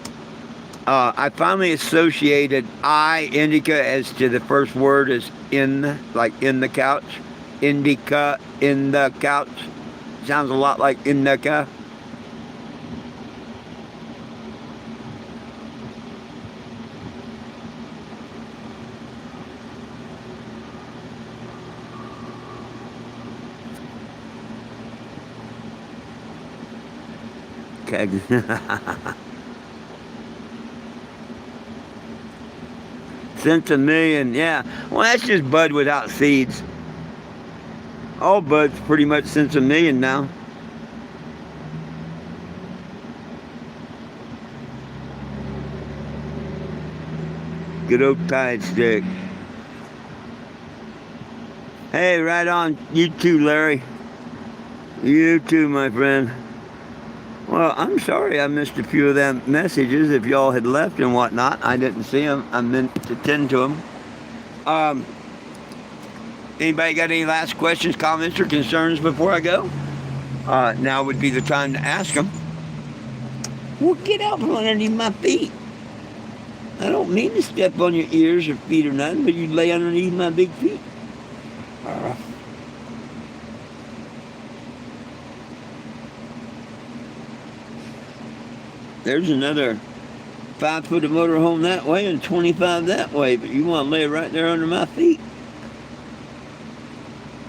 I finally associated indica as to the first word as in, like in the couch. Indica, in the couch. Sounds a lot like indica. Okay. Cents a million, yeah. Well, that's just bud without seeds. All bud's pretty much cents a million now. Good old Tide stick. Hey, right on. You too, Larry. You too, my friend. Well, I'm sorry I missed a few of them messages. If y'all had left and whatnot, I didn't see them. I meant to tend to them. Anybody got any last questions, comments, or concerns before I go? Now would be the time to ask them. Well, get out from underneath my feet. I don't mean to step on your ears or feet or nothing, but you lay underneath my big feet. There's another 5 foot of motorhome that way and 25 that way, but you want to lay right there under my feet.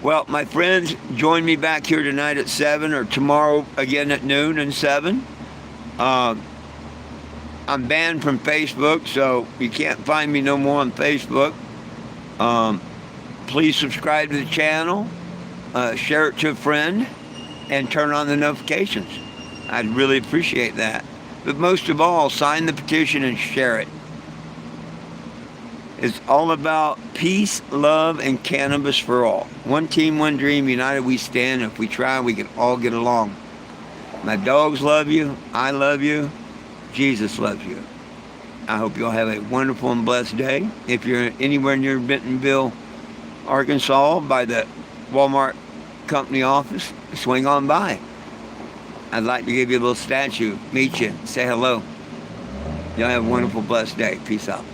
Well, my friends, join me back here tonight at 7 or tomorrow again at noon and 7. I'm banned from Facebook, so you can't find me no more on Facebook. Please subscribe to the channel, share it to a friend, and turn on the notifications. I'd really appreciate that. But most of all, sign the petition and share it. It's all about peace, love, and cannabis for all. One team, one dream, united we stand. If we try, we can all get along. My dogs love you. I love you. Jesus loves you. I hope you'll have a wonderful and blessed day. If you're anywhere near Bentonville, Arkansas, by the Walmart company office, swing on by. I'd like to give you a little statue, meet you, say hello. Y'all have a wonderful, blessed day. Peace out.